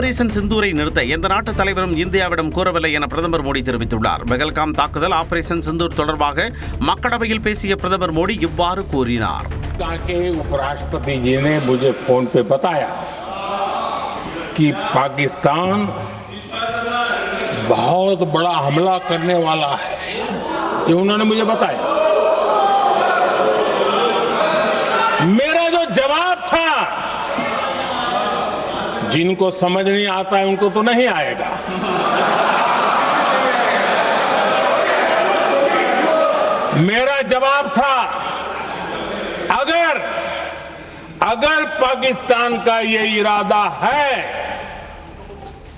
Operation சிந்தூரை நிறுத்த எந்த நாட்டு தலைவரும் இந்தியாவிடம் கூறவில்லை என பிரதமர் மோடி தெரிவித்துள்ளார். பெஹல்காம் தாக்குதல் ஆபரேஷன் சிந்தூர் தொடர்பாக மக்களவையில் பேசிய பிரதமர் மோடி இவ்வாறு கூறினார். उपराष्ट्रपति जी ने मुझे फोन पे बताया कि पाकिस्तान बहुत बड़ा हमला करने वाला है, ये उन्होंने मुझे बताया. मेरा जो जवाब था, जिनको समझ नहीं आता है उनको तो नहीं आएगा. मेरा जवाब था, अगर पाकिस्तान का ये इरादा है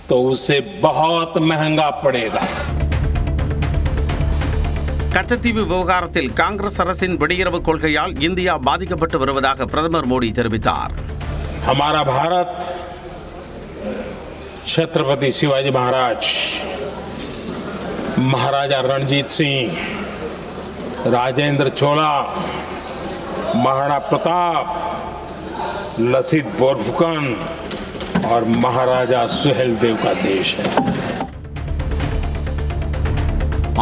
तो उसे बहुत महंगा पड़ेगा. கச்சத்தீவு விவகாரத்தில் காங்கிரஸ் அரசின் வெளியுறவு கொள்கையால் இந்தியா பாதிக்கப்பட்டு வருவதாக பிரதமர் மோடி தெரிவித்தார். हमारा भारत छत्रपति शिवाजी महाराज, महाराजा रणजीत सिंह, राजेंद्र चोला, महाराणा प्रताप, लसित बोरफुकन और महाराजा सुहेलदेव का देश है.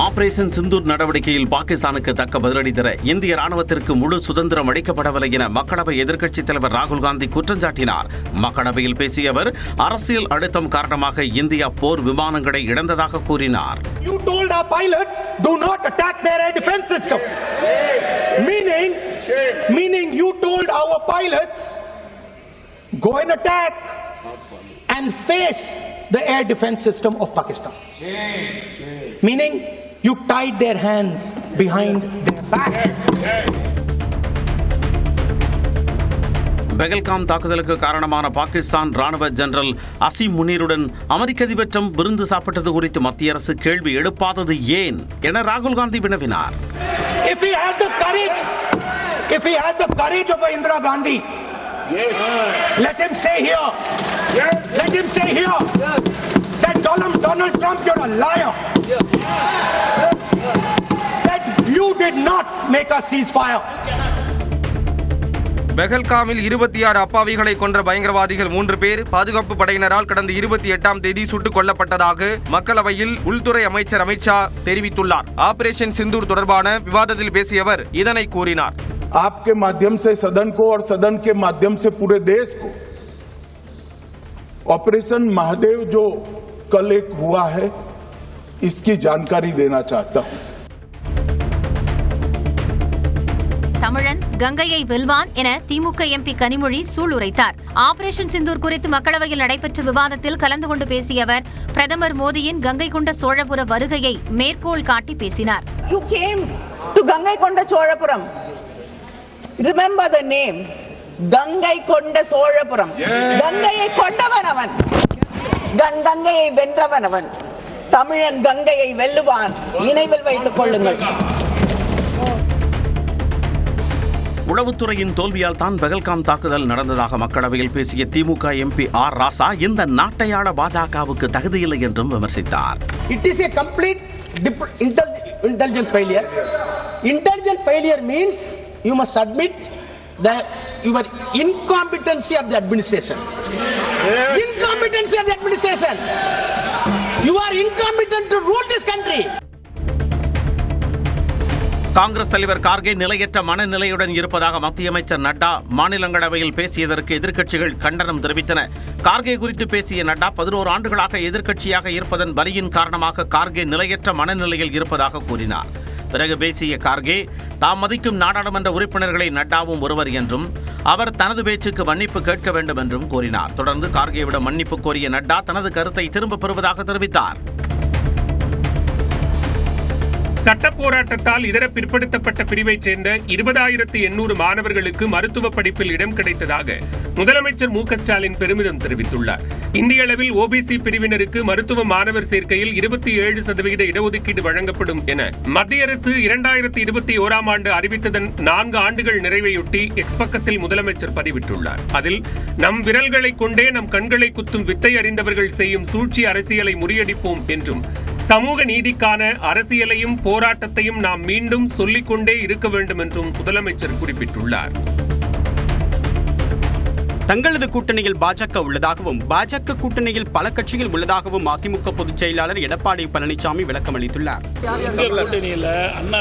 ஆபரேஷன் சிந்தூர் நடவடிக்கையில் பாகிஸ்தானுக்கு தக்க பதிலடி தர இந்திய ராணுவத்திற்கு முழு சுதந்திரம் அளிக்கப்படவில்லை என மக்களவை எதிர்க்கட்சித் தலைவர் ராகுல் காந்தி குற்றம் சாட்டினார். மக்களவையில் பேசிய அவர் அரசியல் அழுத்தம் காரணமாக இந்தியா போர் விமானங்களை இழந்ததாக கூறினார். You told our pilots do not attack their air defense system. Meaning you told our pilots go and attack and face the air defense system of Pakistan. Meaning you tied their hands behind their back. Pahalgam தாக்குதலுக்கு காரணமான பாகிஸ்தான் ராணுவ general Azeem முனீருடன் அமெரிக்க அதிபர் Trump விருந்து சாப்பிட்டது குறித்து மத்திய அரசு கேள்வி எழுப்பாதது ஏன் என ராகுல் காந்தி வினவினார். If he has the courage of Indira Gandhi, yes, let him say here, yes, let him say here, yes, that Donald Trump, you're a liar, yes, that you did not make a ceasefire. பெஹல்காமில் 26 அப்பாவிகளை கொன்ற பயங்கரவாதிகள் 3 பேர் பாதுகாப்பு படையினரால் கடந்த 28ஆம் தேதி சுட்டுக் கொல்லப்பட்டதாக மக்களவையில் உள்துறை அமைச்சர் அமித்ஷா தெரிவித்துள்ளார். ஆபரேஷன் சிந்தூர் தொடர்பான விவாதத்தில் பேசிய அவர் இதனை கூறினார். आपके माध्यम से सदन को और सदन के माध्यम से पूरे देश को ऑपरेशन महादेव जो कल एक हुआ है इसकी जानकारी देना चाहता हूं. தமிழன் கங்கையை வெல்வான் என திமுக எம்பி கனிமொழி சூளுரைத்தார். ஆபரேஷன் சிந்தூர் குறித்து மக்களவையில் நடைபெற்ற விவாதத்தில் கலந்து கொண்டு பேசிய அவர் பிரதமர் மோடியின் கங்கை கொண்ட சோழபுர வருகையை மேற்கோள் காட்டி பேசினார். You came to கங்கை கொண்ட Cholapuram. Remember the name. Ganga கொண்ட சோழபுரம். கங்கையை கொண்டவன் அவன். கங்கையை வென்றவன் அவன். தமிழன் கங்கையை வெல்லுவான். நினைவில் வைத்துக் கொள்ளுங்கள். உளவுத்துறையின் தோல்வியால் தான் பெஹல்காம் தாக்குதல் நடந்ததாக மக்களவையில் பேசிய திமுக எம்பி ஆர் ராசா இந்த நாட்டையாள பாஜகவுக்கு தகுதியில்லை என்றும் விமர்சித்தார். It is a complete intelligence failure. Intelligence failure means you must admit that your incompetency of the administration. Incompetency of the administration. You are incompetent to rule this country. Congress தலைவர் கார்கே நிலையற்ற மனநிலையுடன் இருப்பதாக மத்திய அமைச்சர் நட்டா மாநிலங்களவையில் பேசியதற்கு எதிர்க்கட்சிகள் கண்டனம் தெரிவித்தன. கார்கே குறித்து பேசிய நட்டா 11 ஆண்டுகளாக எதிர்க்கட்சியாக இருப்பதன் வலியின் காரணமாக கார்கே நிலையற்ற மனநிலையில் இருப்பதாக கூறினார். பிறகு பேசிய கார்கே தாம் மதிக்கும் நாடாளுமன்ற உறுப்பினர்களை நட்டாவும் ஒருவர் என்றும் அவர் தனது பேச்சுக்கு மன்னிப்பு கேட்க வேண்டும் என்றும் கூறினார். தொடர்ந்து கார்கேவிடம் மன்னிப்பு கோரிய நட்டா தனது கருத்தை திரும்பப் பெறுவதாக தெரிவித்தார். சட்ட போராட்டத்தால் இதர பிற்படுத்தப்பட்ட பிரிவைச் சேர்ந்த 20,800 மாணவர்களுக்கு மருத்துவ படிப்பில் இடம் கிடைத்ததாக முதலமைச்சர் மு க ஸ்டாலின் பெருமிதம் தெரிவித்துள்ளார். இந்திய அளவில் ஓபிசி பிரிவினருக்கு மருத்துவ மாணவர் சேர்க்கையில் 27% இடஒதுக்கீடு வழங்கப்படும் என மத்திய அரசு 2021ஆம் ஆண்டு அறிவித்ததன் 4 ஆண்டுகள் நிறைவையொட்டி எக்ஸ் பக்கத்தில் முதலமைச்சர் பதிவிட்டுள்ளார். அதில் நம் விரல்களை கொண்டே நம் கண்களை குத்தும் வித்தை அறிந்தவர்கள் செய்யும் சூழ்ச்சி அரசியலை முறியடிப்போம் என்றும் சமூக நீதிக்கான அரசியலையும் போராட்டத்தையும் நாம் மீண்டும் சொல்லிக்கொண்டே இருக்க வேண்டும் என்றும் முதலமைச்சர் குறிப்பிட்டுள்ளார். தங்களது கூட்டணியில் பாஜக உள்ளதாகவும் பாஜக கூட்டணியில் பல கட்சிகள் உள்ளதாகவும் அதிமுக பொதுச் செயலாளர் எடப்பாடி பழனிசாமி விளக்கம் அளித்துள்ளார். எங்க கூட்டணியில்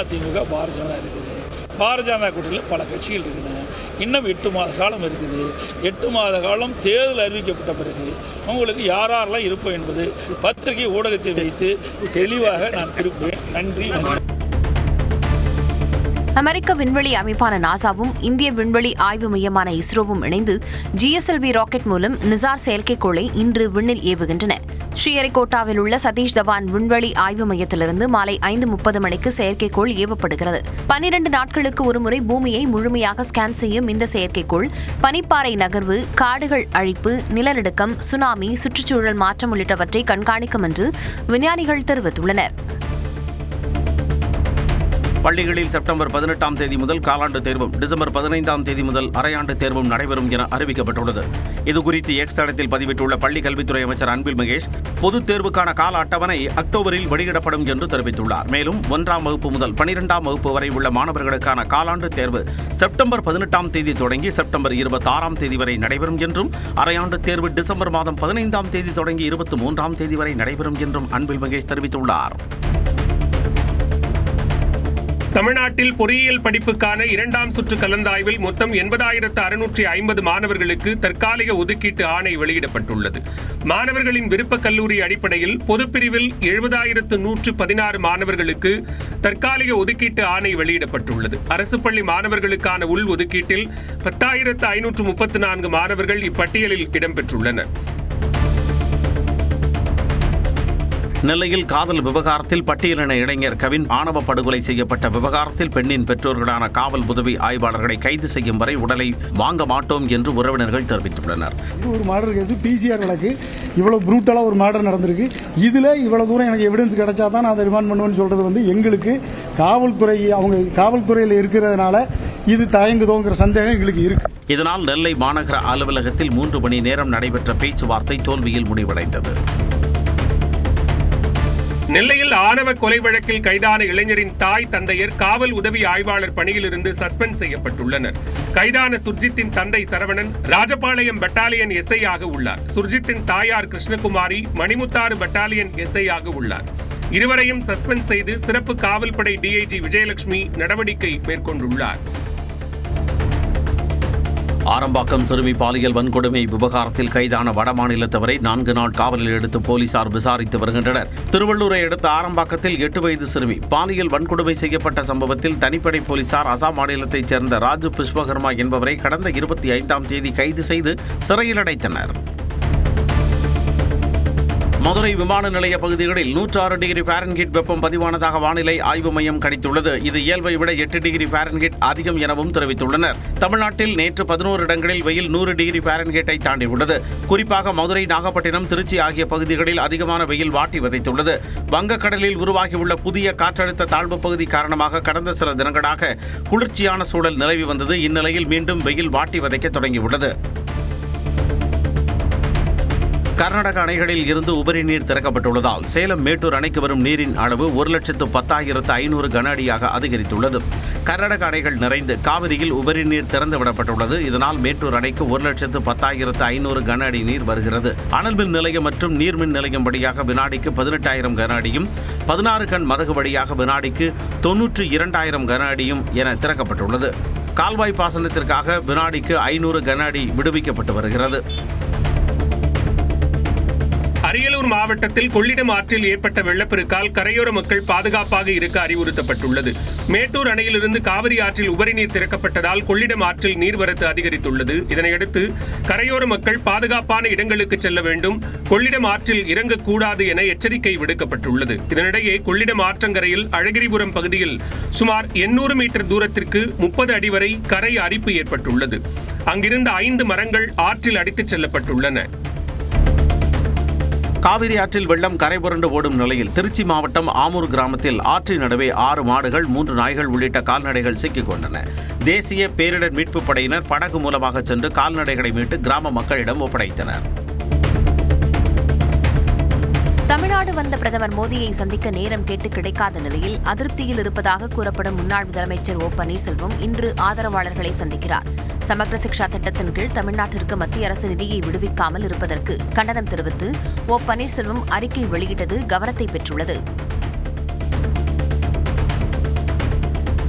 அதிமுக பாரதிய ஜனதா இருக்குது. பாரதிய ஜனதா கூட்டணியில் பல கட்சிகள் இருக்குன்னு இன்னும் 8 மாத காலம் இருக்குது. 8 மாத காலம் தேர்தல் அறிவிக்கப்பட்ட பிறகு உங்களுக்கு யாரெல்லாம் இருப்போம் என்பது பத்திரிகை ஊடகத்தை வைத்து தெளிவாக நான் இருப்பேன். நன்றி. அமெரிக்க விண்வெளி அமைப்பான நாசாவும் இந்திய விண்வெளி ஆய்வு மையமான இஸ்ரோவும் இணைந்து GSLV ராக்கெட் மூலம் நிசார் செயற்கைக்கோளை இன்று விண்ணில் ஏவுகின்றன. ஸ்ரீஹரிகோட்டாவில் உள்ள சதீஷ் தவான் விண்வெளி ஆய்வு மையத்திலிருந்து மாலை 5:30 மணிக்கு செயற்கைக்கோள் ஏவப்படுகிறது. 12 நாட்களுக்கு ஒருமுறை பூமியை முழுமையாக ஸ்கேன் செய்யும் இந்த செயற்கைக்கோள் பனிப்பாறை நகர்வு, காடுகள் அழிப்பு, நிலநடுக்கம், சுனாமி, சுற்றுச்சூழல் மாற்றம் உள்ளிட்டவற்றை கண்காணிக்கும் என்று விஞ்ஞானிகள் தெரிவித்துள்ளனர். பள்ளிகளில் செப்டம்பர் 18ஆம் தேதி முதல் காலாண்டு தேர்வும் டிசம்பர் 15ஆம் தேதி முதல் அரையாண்டு தேர்வும் நடைபெறும் என அறிவிக்கப்பட்டுள்ளது. இதுகுறித்து எக்ஸ் தளத்தில் பதிவிட்டுள்ள பள்ளி கல்வித்துறை அமைச்சர் அன்பில் மகேஷ், பொதுத் தேர்வுக்கான கால அட்டவணை அக்டோபரில் வெளியிடப்படும் என்று தெரிவித்துள்ளார். மேலும் 1ஆம் வகுப்பு முதல் 12ஆம் வகுப்பு வரை உள்ள மாணவர்களுக்கான காலாண்டு தேர்வு செப்டம்பர் 18ஆம் தேதி தொடங்கி செப்டம்பர் 26ஆம் தேதி வரை நடைபெறும் என்றும், அரையாண்டு தேர்வு டிசம்பர் மாதம் 15ஆம் தேதி தொடங்கி 23ஆம் தேதி வரை நடைபெறும் என்றும் அன்பில் மகேஷ் தெரிவித்துள்ளார். தமிழ்நாட்டில் பொறியியல் படிப்புக்கான 2ஆம் சுற்று கலந்தாய்வில் மொத்தம் 80,650 மாணவர்களுக்கு தற்காலிக ஒதுக்கீட்டு ஆணை வெளியிடப்பட்டுள்ளது. மாணவர்களின் விருப்ப கல்லூரி அடிப்படையில் பொதுப்பிரிவில் 70,116 மாணவர்களுக்கு தற்காலிக ஒதுக்கீட்டு ஆணை வெளியிடப்பட்டுள்ளது. அரசு பள்ளி மாணவர்களுக்கான உள் ஒதுக்கீட்டில் 10,534 மாணவர்கள் இப்பட்டியலில் இடம்பெற்றுள்ளனர். நெல்லையில் காதல் விவகாரத்தில் பட்டியலின இளைஞர் கவின் ஆணவ படுகொலை செய்யப்பட்ட விவகாரத்தில் பெண்ணின் பெற்றோர்களான காவல் உதவி ஆய்வாளர்களை கைது செய்யும் வரை உடலை வாங்க மாட்டோம் என்று உறவினர்கள் தெரிவித்துள்ளனர். ஒரு மர்டர் கேஸ், PCR வழக்கு, இவ்வளவு ப்ரூட்டலா ஒரு மர்டர் நடந்திருக்கு. இதுல இவ்வளவு தூரம் எனக்கு எவிடன்ஸ் கிடைச்சா தான் நான் அதை ரிமாண்ட் பண்ணுவேன்னு சொல்றது எங்களுக்கு காவல்துறை, அவங்க காவல்துறையில் இருக்கிறதுனால இது தயங்குதோங்கிற சந்தேகம் எங்களுக்கு இருக்கு. இதனால் நெல்லை மாநகர அலுவலகத்தில் 3 மணி நேரம் நடைபெற்ற பேச்சுவார்த்தை தோல்வியில் முடிவடைந்தது. நெல்லையில் ஆணவ கொலை வழக்கில் கைதான இளைஞரின் தாய், தந்தையர் காவல் உதவி ஆய்வாளர் பணியிலிருந்து சஸ்பெண்ட் செய்யப்பட்டுள்ளனர். கைதான சுர்ஜித்தின் தந்தை சரவணன் ராஜபாளையம் பட்டாலியன் SI ஆக உள்ளார். சுர்ஜித்தின் தாயார் கிருஷ்ணகுமாரி மணிமுத்தாறு பட்டாலியன் SI ஆக உள்ளார். இருவரையும் சஸ்பெண்ட் செய்து சிறப்பு காவல்படை DIG விஜயலட்சுமி நடவடிக்கை மேற்கொண்டுள்ளார். ஆரம்பாக்கம் சிறுமி பாலியல் வன்கொடுமை விவகாரத்தில் கைதான வடமாநிலத்தவரை 4 நாள் காவலில் எடுத்து போலீசார் விசாரித்து வருகின்றனர். திருவள்ளூரை அடுத்த ஆரம்பாக்கத்தில் 8 வயது சிறுமி பாலியல் வன்கொடுமை செய்யப்பட்ட சம்பவத்தில் தனிப்படை போலீசார் அசாம் மாநிலத்தைச் சேர்ந்த ராஜு புஷ்பகர்மா என்பவரை கடந்த 25ஆம் தேதி கைது செய்து சிறையில் அடைத்தனர். மதுரை விமான நிலைய பகுதிகளில் 106 டிகிரி ஃபாரன்ஹீட் வெப்பம் பதிவானதாக வானிலை ஆய்வு மையம் கணித்துள்ளது. இது இயல்பை விட 8 டிகிரி ஃபாரன்ஹீட் அதிகம் எனவும் தெரிவித்துள்ளனர். தமிழ்நாட்டில் நேற்று 11 இடங்களில் வெயில் 100 டிகிரி ஃபாரன்ஹீட்டை தாண்டியுள்ளது. குறிப்பாக மதுரை, நாகப்பட்டினம், திருச்சி ஆகிய பகுதிகளில் அதிகமான வெயில் வாட்டி வதைத்துள்ளது. வங்கக்கடலில் உருவாகியுள்ள புதிய காற்றழுத்த தாழ்வு பகுதி காரணமாக கடந்த சில தினங்களாக குளிர்ச்சியான சூழல் நிலவி வந்தது. இந்நிலையில் மீண்டும் வெயில் வாட்டி வதைக்க தொடங்கியுள்ளது. கர்நாடக அணைகளில் இருந்து உபரி நீர் திறக்கப்பட்டுள்ளதால் சேலம் மேட்டூர் அணைக்கு வரும் நீரின் அளவு 1,10,500 கன அடியாக அதிகரித்துள்ளது. கர்நாடக அணைகள் நிறைந்து காவிரியில் உபரி நீர் திறந்துவிடப்பட்டுள்ளது. இதனால் மேட்டூர் அணைக்கு 1,10,500 கன அடி நீர் வருகிறது. அனல் மின் நிலையம் மற்றும் நீர்மின் நிலையம் வழியாக வினாடிக்கு 18,000 கன அடியும், 16 கண் மதகு வழியாக வினாடிக்கு 92,000 கன அடியும் என திறக்கப்பட்டுள்ளது. கால்வாய் பாசனத்திற்காக வினாடிக்கு 500 கன அடி விடுவிக்கப்பட்டு வருகிறது. அரியலூர் மாவட்டத்தில் கொள்ளிடம் ஆற்றில் ஏற்பட்ட வெள்ளப்பெருக்கால் கரையோர மக்கள் பாதுகாப்பாக இருக்க அறிவுறுத்தப்பட்டுள்ளது. மேட்டூர் அணையிலிருந்து காவிரி ஆற்றில் உபரி நீர் திறக்கப்பட்டதால் கொள்ளிடம் ஆற்றில் நீர்வரத்து அதிகரித்துள்ளது. இதனையடுத்து கரையோர மக்கள் பாதுகாப்பான இடங்களுக்கு செல்ல வேண்டும், கொள்ளிடம் ஆற்றில் இறங்கக்கூடாது என எச்சரிக்கை விடுக்கப்பட்டுள்ளது. இதனிடையே கொள்ளிடம் ஆற்றங்கரையில் அழகிரிபுரம் பகுதியில் சுமார் 800 மீட்டர் தூரத்திற்கு 30 அடி வரை கரை அரிப்பு ஏற்பட்டுள்ளது. அங்கிருந்த 5 மரங்கள் ஆற்றில் அடித்துச் செல்லப்பட்டுள்ளன. காவிரி ஆற்றில் வெள்ளம் கரைபுரண்டு ஓடும் நிலையில் திருச்சி மாவட்டம் ஆமூர் கிராமத்தில் ஆற்றின் நடுவே 6 மாடுகள், 3 நாய்கள் உள்ளிட்ட கால்நடைகள் சிக்கிக் கொண்டன. தேசிய பேரிடர் மீட்புப் படையினர் படகு மூலமாக சென்று கால்நடைகளை மீட்டு கிராம மக்களிடம் ஒப்படைத்தனர். தமிழ்நாடு வந்த பிரதமர் மோடியை சந்திக்க நேரம் கேட்டு கிடைக்காத நிலையில் அதிருப்தியில் இருப்பதாக கூறப்படும் முன்னாள் முதலமைச்சர் ஓ பன்னீர்செல்வம் இன்று ஆதரவாளர்களை சந்திக்கிறார். சமக்ர சிக்ஷா திட்டத்தின் கீழ் தமிழ்நாட்டிற்கு மத்திய அரசு நிதியை விடுவிக்காமல் இருப்பதற்கு கண்டனம் தெரிவித்து ஓ பன்னீர்செல்வம் அறிக்கை வெளியிட்டது கவனத்தை பெற்றுள்ளது.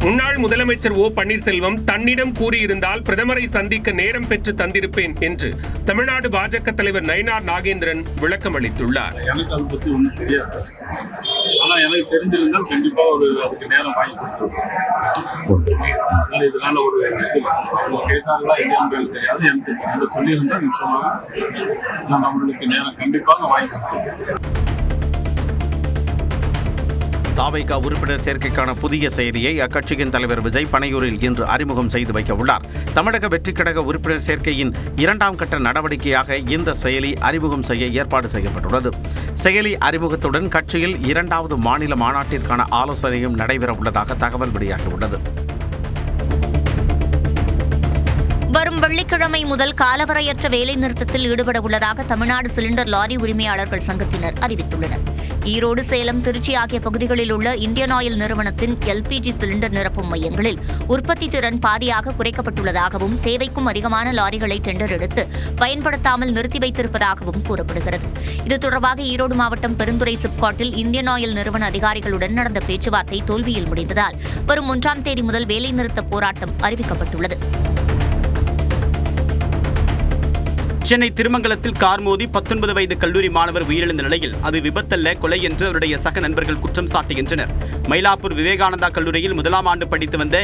முன்னாள் முதலமைச்சர் ஓ பன்னீர்செல்வம் தன்னிடம் கூறியிருந்தால் பிரதமரை சந்திக்க நேரம் பெற்று தந்திருப்பேன் என்று தமிழ்நாடு பாஜக தலைவர் நயினார் நாகேந்திரன் விளக்கம் அளித்துள்ளார். எனக்கு அதை பற்றி ஒன்றும் தெரியாது. ஆனால் எனக்கு தெரிஞ்சிருந்தால் கண்டிப்பாக அதுக்கு நேரம் வாங்கி கொடுத்துருவோம். இதனால ஒரு அவங்க கேட்டாங்களா இல்லையான்னு தெரியாது. எனக்கு சொல்லியிருந்தால் நிச்சயமாக நான் நம்மளுக்கு நேரம் கண்டிப்பாக வாங்கி கொடுத்துருவோம். தாவேகா உறுப்பினர் சேர்க்கைக்கான புதிய செயலியை அக்கட்சியின் தலைவர் விஜய் பனையூரில் இன்று அறிமுகம் செய்து வைக்க உள்ளார். தமிழக வெற்றிக் கழக உறுப்பினர் சேர்க்கையின் 2ஆம் கட்ட நடவடிக்கையாக இந்த செயலி அறிமுகம் செய்ய ஏற்பாடு செய்யப்பட்டுள்ளது. செயலி அறிமுகத்துடன் கட்சியில் 2வது மாநில மாநாட்டிற்கான ஆலோசனையும் நடைபெற உள்ளதாக தகவல் வெளியாகியுள்ளது. வரும் வெள்ளிக்கிழமை முதல் காலவரையற்ற வேலைநிறுத்தத்தில் ஈடுபட உள்ளதாக தமிழ்நாடு சிலிண்டர் லாரி உரிமையாளர்கள் சங்கத்தினர் அறிவித்துள்ளனர். ஈரோடு, சேலம், திருச்சி ஆகிய பகுதிகளில் உள்ள இந்தியன் ஆயில் நிறுவனத்தின் எல்பிஜி சிலிண்டர் நிரப்பும் மையங்களில் உற்பத்தி திறன் பாதியாக குறைக்கப்பட்டுள்ளதாகவும் தேவைக்கும் அதிகமான லாரிகளை டெண்டர் எடுத்து பயன்படுத்தாமல் நிறுத்தி வைத்திருப்பதாகவும் கூறப்படுகிறது. இது தொடர்பாக ஈரோடு மாவட்டம் பெருந்துறை சிப்காட்டில் இந்தியன் ஆயில் நிறுவன அதிகாரிகளுடன் நடந்த பேச்சுவார்த்தை தோல்வியில் முடிந்ததால் வரும் 1ஆம் தேதி முதல் வேலைநிறுத்த போராட்டம் அறிவிக்கப்பட்டுள்ளது. சென்னை திருமங்கலத்தில் கார் மோதி 19 வயது கல்லூரி மாணவர் உயிரிழந்த நிலையில் அது விபத்தல்ல, கொலை என்று அவருடைய சக நண்பர்கள் குற்றம் சாட்டுகின்றனர். மயிலாப்பூர் விவேகானந்தா கல்லூரியில் 1ஆம் ஆண்டு படித்து வந்த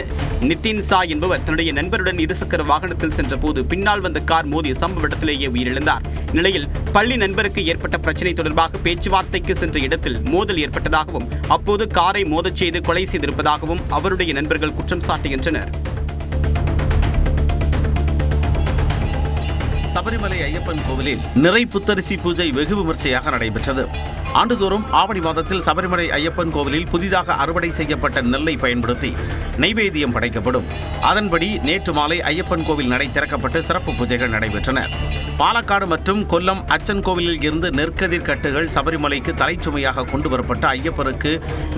நிதின் சா என்பவர் தன்னுடைய நண்பருடன் இருசக்கர வாகனத்தில் சென்றபோது பின்னால் வந்த கார் மோதி சம்பவ இடத்திலேயே உயிரிழந்தார். நிலையில் பள்ளி நண்பருக்கு ஏற்பட்ட பிரச்சினை தொடர்பாக பேச்சுவார்த்தைக்கு சென்ற இடத்தில் மோதல் ஏற்பட்டதாகவும் அப்போது காரை மோதச் செய்து கொலை செய்திருப்பதாகவும் அவருடைய நண்பர்கள் குற்றம் சாட்டுகின்றனர். சபரிமலை ஐயப்பன் கோவிலில் நிறை புத்தரிசி பூஜை வெகு விமர்சையாக நடைபெற்றது. ஆண்டுதோறும் ஆவணி மாதத்தில் சபரிமலை ஐயப்பன் கோவிலில் புதிதாக அறுவடை செய்யப்பட்ட நெல்லை பயன்படுத்தி நைவேத்தியம் படைக்கப்படும். அதன்படி நேற்று மாலை ஐயப்பன் கோவில் நடை திறக்கப்பட்டு சிறப்பு பூஜைகள் நடைபெற்றன. பாலக்காடு மற்றும் கொல்லம் அச்சன் கோவிலில் இருந்து நெற்கதிர் கட்டுகள் சபரிமலைக்கு தலைச்சுமையாக கொண்டு வரப்பட்டு ஐயப்பனுக்கு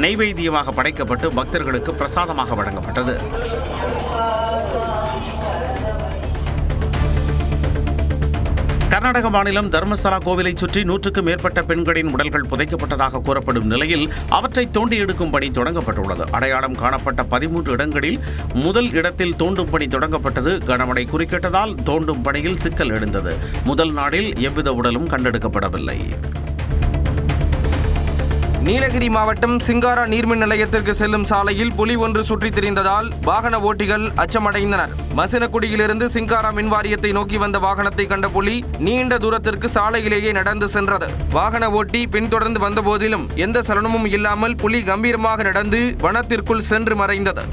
நைவேத்தியமாக படைக்கப்பட்டு பக்தர்களுக்கு பிரசாதமாக வழங்கப்பட்டது. கர்நாடக மாநிலம் தர்மஸ்தலா கோவிலை சுற்றி 100க்கும் மேற்பட்ட பெண்களின் உடல்கள் புதைக்கப்பட்டதாக கூறப்படும் நிலையில் அவற்றை தோண்டி எடுக்கும் பணி தொடங்கப்பட்டுள்ளது. அடையாளம் காணப்பட்ட 13 இடங்களில் முதல் இடத்தில் தோண்டும் பணி தொடங்கப்பட்டது. கனமழை குறுக்கிட்டதால் தோண்டும் பணியில் சிக்கல் எழுந்தது. முதல் நாளில் எவ்வித உடலும் கண்டெடுக்கப்படவில்லை. நீலகிரி மாவட்டம் சிங்காரா நீர்மின் நிலையத்திற்கு செல்லும் சாலையில் புலி ஒன்று சுற்றித் திரிந்ததால் வாகன ஓட்டிகள் அச்சமடைந்தனர். மசினக்குடியிலிருந்து சிங்காரா மின் வாரியத்தை நோக்கி வந்த வாகனத்தை கண்ட புலி நீண்ட தூரத்திற்கு சாலையிலேயே நடந்து சென்றது. வாகன ஓட்டி பின்தொடர்ந்து வந்த போதிலும் எந்த சலனமும் இல்லாமல் புலி கம்பீரமாக நடந்து வனத்திற்குள் சென்று மறைந்தது.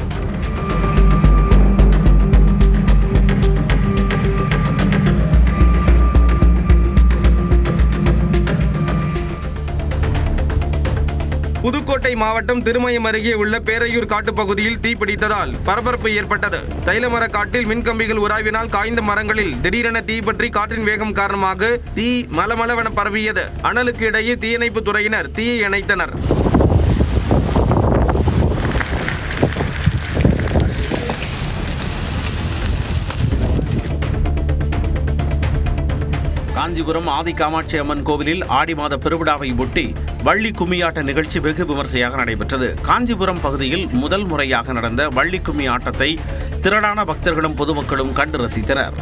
புதுக்கோட்டை மாவட்டம் திருமயம் அருகே உள்ள பேரையூர் காட்டுப்பகுதியில் தீப்பிடித்ததால் பரபரப்பு ஏற்பட்டது. தைலமர காட்டில் மின்கம்பிகள் உராய்வினால் காய்ந்த மரங்களில் திடீரென தீப்பற்றி காற்றின் வேகம் காரணமாக தீ மலமளவென பரவியது. அனலுக்கு இடையே தீயணைப்பு துறையினர் தீயை அணைத்தனர். காஞ்சிபுரம் ஆதி காமாட்சி அம்மன் கோவிலில் ஆடி மாத பெருவிழாவை ஒட்டி வள்ளி கும்மி ஆட்ட நிகழ்ச்சி வெகு விமர்சையாக நடைபெற்றது. காஞ்சிபுரம் பகுதியில் முதல் முறையாக நடந்த வள்ளி கும்மி ஆட்டத்தை திரளான பக்தர்களும் பொதுமக்களும் கண்டு ரசித்தனர்.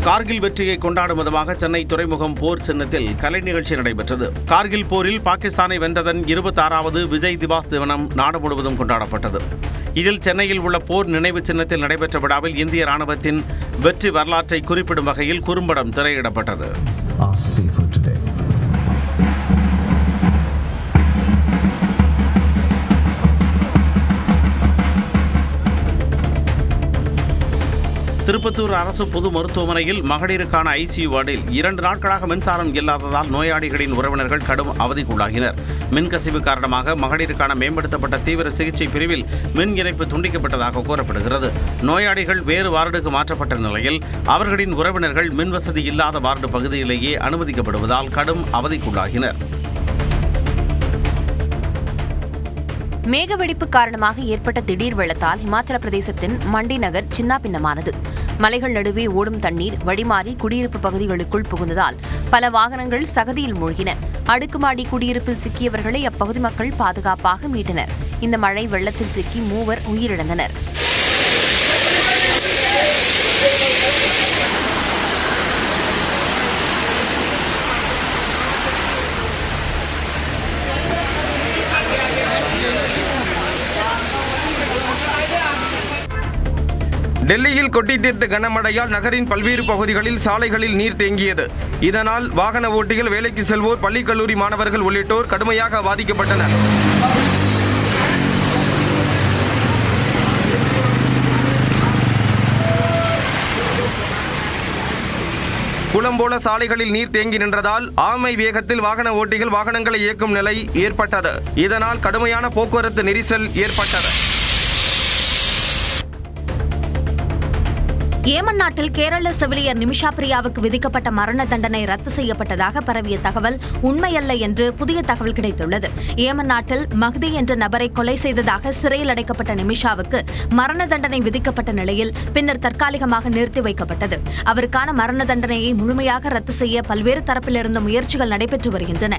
கார்கில் வெற்றியை கொண்டாடும் விதமாக சென்னை துறைமுகம் போர் சின்னத்தில் கலை நிகழ்ச்சி நடைபெற்றது. கார்கில் போரில் பாகிஸ்தானை வென்றதன் 26வது விஜய் திவாஸ் தினம் நாடு முழுவதும் கொண்டாடப்பட்டது. இதில் சென்னையில் உள்ள போர் நினைவு சின்னத்தில் நடைபெற்ற விழாவில் இந்திய ராணுவத்தின் வெற்றி வரலாற்றை குறிப்பிடும் வகையில் குறும்படம் திரையிடப்பட்டது. திருப்பத்தூர் அரசு பொது மருத்துவமனையில் மகளிருக்கான ஐசியு வார்டில் 2 நாட்களாக மின்சாரம் இல்லாததால் நோயாளிகளின் உறவினர்கள் கடும் அவதிக்குள்ளாகினர். மின்கசிவு காரணமாக மகளிருக்கான மேம்படுத்தப்பட்ட தீவிர சிகிச்சை பிரிவில் மின் இணைப்பு துண்டிக்கப்பட்டதாக கூறப்படுகிறது. நோயாளிகள் வேறு வார்டுக்கு மாற்றப்பட்ட நிலையில் அவர்களின் உறவினர்கள் மின்வசதி இல்லாத வார்டு பகுதியிலேயே அனுமதிக்கப்படுவதால் கடும் அவதிக்குள்ளாகினர். மேகவெடிப்பு காரணமாக ஏற்பட்ட திடீர் வெள்ளத்தால் இமாச்சல பிரதேசத்தின் மண்டி நகர் சின்னாபின்னமானது. மலைகள் நடுவே ஓடும் தண்ணீர் வழிமாறி குடியிருப்பு பகுதிகளுக்குள் புகுந்ததால் பல வாகனங்கள் சகதியில் மூழ்கின. அடுக்குமாடி குடியிருப்பில் சிக்கியவர்களை அப்பகுதி மக்கள் பாதுகாப்பாக மீட்டனர். இந்த மழை வெள்ளத்தில் சிக்கி 3 உயிரிழந்தனர். டெல்லியில் கொட்டி தீர்த்த கனமழையால் நகரின் பல்வேறு பகுதிகளில் சாலைகளில் நீர் தேங்கியது. இதனால் வாகன ஓட்டிகள், வேலைக்கு செல்வோர், பள்ளி கல்லூரி மாணவர்கள் உள்ளிட்டோர் கடுமையாக பாதிக்கப்பட்டனர். குளம் போல சாலைகளில் நீர் தேங்கி நின்றதால் ஆமை வேகத்தில் வாகன ஓட்டிகள் வாகனங்களை இயக்கும் நிலை ஏற்பட்டது. இதனால் கடுமையான போக்குவரத்து நெரிசல் ஏற்பட்டது. ஏமன் நாட்டில் கேரள செவிலியர் நிமிஷா பிரியாவுக்கு விதிக்கப்பட்ட மரண தண்டனை ரத்து செய்யப்பட்டதாக பரவிய தகவல் உண்மையல்ல என்று புதிய தகவல் கிடைத்துள்ளது. ஏமன் நாட்டில் மஹ்தி என்ற நபரை கொலை செய்ததாக சிறையில் அடைக்கப்பட்ட நிமிஷாவுக்கு மரண தண்டனை விதிக்கப்பட்ட நிலையில் பின்னர் தற்காலிகமாக நிறுத்தி வைக்கப்பட்டது. அவருக்கான மரண தண்டனையை முழுமையாக ரத்து செய்ய பல்வேறு தரப்பிலிருந்து முயற்சிகள் நடைபெற்று வருகின்றன.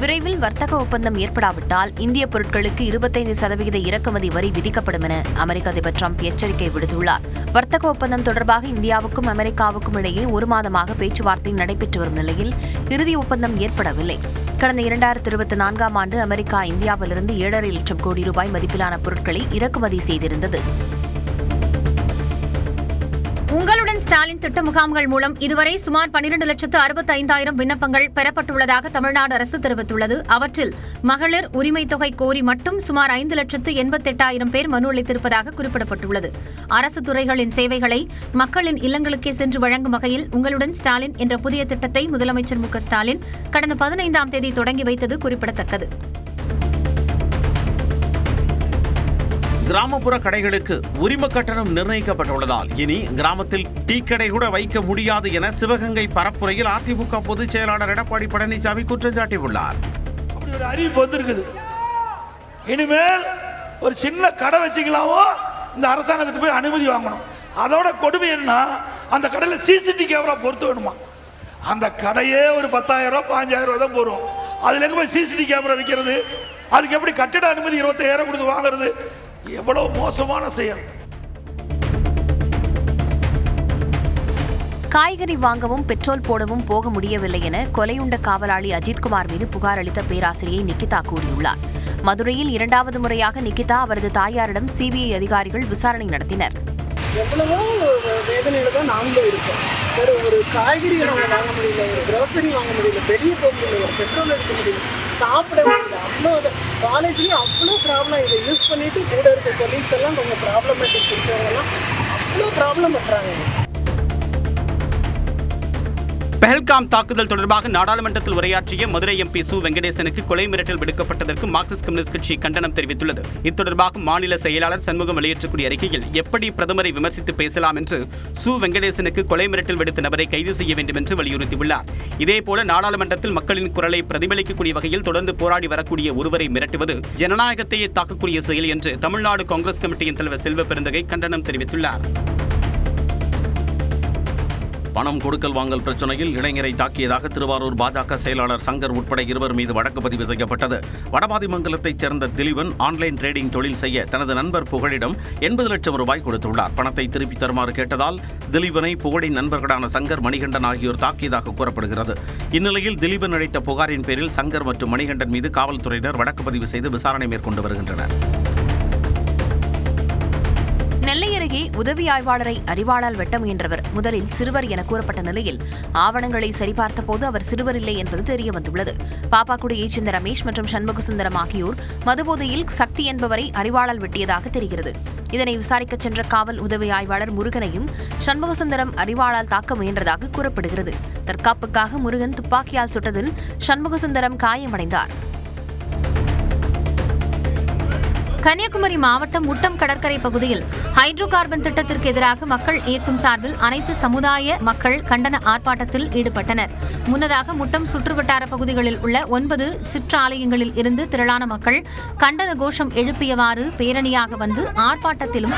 விரைவில் வர்த்தக ஒப்பந்தம் ஏற்படாவிட்டால் இந்திய பொருட்களுக்கு 25% இறக்குமதி வரி விதிக்கப்படும் என அமெரிக்க அதிபர் டிரம்ப் எச்சரிக்கை விடுத்துள்ளார். வர்த்தக ஒப்பந்தம் தொடர்பாக இந்தியாவுக்கும் அமெரிக்காவுக்கும் இடையே 1 மாதமாக பேச்சுவார்த்தை நடைபெற்று வரும் நிலையில் இறுதி ஒப்பந்தம் ஏற்படவில்லை. கடந்த 2024ஆம் ஆண்டு அமெரிக்கா இந்தியாவிலிருந்து 7.5 லட்சம் கோடி ரூபாய் மதிப்பிலான பொருட்களை இறக்குமதி செய்திருந்தது. உங்களுடன் ஸ்டாலின் திட்ட முகாம்கள் மூலம் இதுவரை சுமார் 12,65,000 விண்ணப்பங்கள் பெறப்பட்டுள்ளதாக தமிழ்நாடு அரசு தெரிவித்துள்ளது. அவற்றில் மகளிர் உரிமை தொகை கோரி மட்டும் சுமார் 5,88,000 பேர் மனு அளித்திருப்பதாக குறிப்பிடப்பட்டுள்ளது. அரசு துறைகளின் சேவைகளை மக்களின் இல்லங்களுக்கே சென்று வழங்கும் வகையில் உங்களுடன் ஸ்டாலின் என்ற புதிய திட்டத்தை முதலமைச்சர் மு.க. ஸ்டாலின் கடந்த 15ஆம் தேதி தொடங்கி வைத்தது குறிப்பிடத்தக்கது. கிராமப்புற கடைகளுக்கு உரிம கட்டணம் நிர்ணயிக்கப்பட்டுள்ளதால் இனி கிராமத்தில் டீ கடை கூட வைக்க முடியாது என சிவகங்கை பரப்புரையில் அதிமுக பொதுச் செயலாளர் எடப்பாடி பழனிசாமி குற்றம் சாட்டியுள்ளார். அப்படி ஒரு அறிவிப்பு வந்திருக்குது. இனிமேல் ஒரு சின்ன கடை வச்சுக்கலாமோ இந்த அரசாங்கத்துக்கு போய் அனுமதி வாங்கணும். அதோட கொடுமை என்ன, அந்த கடையில் சிசிடிவி கேமரா பொறுத்து வேணுமா? அந்த கடையே ஒரு 10,000 ரூபா 15,000 ரூபா தான் போறோம். அதுல எங்க போய் சிசிடிவி கேமரா வைக்கிறது? அதுக்கு எப்படி கட்டட அனுமதி 25,000 கொடுத்து வாங்குறது? எவ்வளவு மோசமான செயல். காய்கறி வாங்கவும் பெட்ரோல் போடவும் போக முடியவில்லை என கொலையுண்ட காவலாளி அஜித்குமார் மீது புகார் அளித்த பேராசிரியை நிகிதா கூறியுள்ளார். மதுரையில் 2வது முறையாக நிகிதா அவரது தாயாரிடம் சிபிஐ அதிகாரிகள் விசாரணை நடத்தினர். எவ்வளவோ வேதனையில தான் நாமளும் இருக்கோம். ஒரு காய்கறி வாங்க முடியல, ஒரு கிரோசரி வாங்க முடியல, வெளியே போக முடியல, ஒரு பெட்ரோல் எடுக்க முடியல, சாப்பிட முடியல. அவ்வளோ காலேஜ்லேயும் அவ்வளோ ப்ராப்ளம். இதை யூஸ் பண்ணிட்டு கூட இருக்க கொலீக்ஸ் எல்லாம் கொஞ்சம் ப்ராப்ளமேட்டிக் பிடிச்சவங்கலாம் அவ்வளோ ப்ராப்ளம் பண்ணுறாங்க. பெஹல்காம் தாக்குதல் தொடர்பாக நாடாளுமன்றத்தில் உரையாற்றிய மதுரை எம்பி சு வெங்கடேசனுக்கு கொலை மிரட்டல் விடுக்கப்பட்டதற்கு மார்க்சிஸ்ட் கம்யூனிஸ்ட் கட்சி கண்டனம் தெரிவித்துள்ளது. இது மாநில செயலாளர் சண்முகம் வெளியிடக்கூடிய அறிக்கையில் எப்படி பிரதமரை விமர்சித்து பேசலாம் என்று சு வெங்கடேசனுக்கு கொலை மிரட்டல் விடுத்த நபரை கைது செய்ய வேண்டும் என்று வலியுறுத்தியுள்ளார். இதேபோல நாடாளுமன்றத்தில் மக்களின் குரலை பிரதிபலிக்கக்கூடிய வகையில் தொடர்ந்து போராடி வரக்கூடிய ஒருவரை மிரட்டுவது ஜனநாயகத்தையே தாக்கக்கூடிய செயல் என்று தமிழ்நாடு காங்கிரஸ் கமிட்டியின் தலைவர் செல்வ பெருந்தகை கண்டனம் தெரிவித்துள்ளார். பணம் கொடுக்கல் வாங்கல் பிரச்சனையில் இளைஞரை தாக்கியதாக திருவாரூர் பாஜக செயலாளர் சங்கர் உட்பட 2 மீது வழக்கு பதிவு செய்யப்பட்டது. வடபாதிமங்கலத்தைச் சேர்ந்த திலீபன் ஆன்லைன் ட்ரேடிங் தொழில் செய்ய தனது நண்பர் புகழிடம் 80 லட்சம் ரூபாய் கொடுத்துள்ளார். பணத்தை திருப்பித் தருமாறு கேட்டதால் திலீபனை புகழின் நண்பர்களான சங்கர், மணிகண்டன் ஆகியோர் தாக்கியதாக கூறப்படுகிறது. இந்நிலையில் திலீபன் அளித்த புகாரின் பேரில் சங்கர் மற்றும் மணிகண்டன் மீது காவல்துறையினர் வழக்கு பதிவு செய்து விசாரணை மேற்கொண்டு வருகின்றனர். நெல்லை அருகே உதவி ஆய்வாளரை அரிவாளால் வெட்ட முயன்றவர் முதலில் சிறுவர் என கூறப்பட்ட நிலையில் ஆவணங்களை சரிபார்த்த போது அவர் சிறுவர் இல்லை என்பது தெரியவந்துள்ளது. பாப்பாக்குடியைச் சேர்ந்த ரமேஷ் மற்றும் சண்முகசுந்தரம் ஆகியோர் மதுபோதையில் சக்தி என்பவரை அரிவாளால் வெட்டியதாக தெரிகிறது. இதனை விசாரிக்கச் சென்ற காவல் உதவி ஆய்வாளர் முருகனையும் சண்முகசுந்தரம் அரிவாளால் தாக்க முயன்றதாக கூறப்படுகிறது. தற்காப்புக்காக முருகன் துப்பாக்கியால் சுட்டதில் சண்முகசுந்தரம் காயமடைந்தார். கன்னியாகுமரி மாவட்டம் முட்டம் கடற்கரை பகுதியில் ஹைட்ரோ கார்பன் திட்டத்திற்கு எதிராக மக்கள் இயக்கம் சார்பில் அனைத்து சமுதாய மக்கள் கண்டன ஆர்ப்பாட்டத்தில் ஈடுபட்டனர். முன்னதாக முட்டம் சுற்றுவட்டார பகுதிகளில் உள்ள 9 சிற்றாலயங்களில் இருந்து திரளான மக்கள் கண்டன கோஷம் எழுப்பியவாறு பேரணியாக வந்து ஆர்ப்பாட்டத்திலும்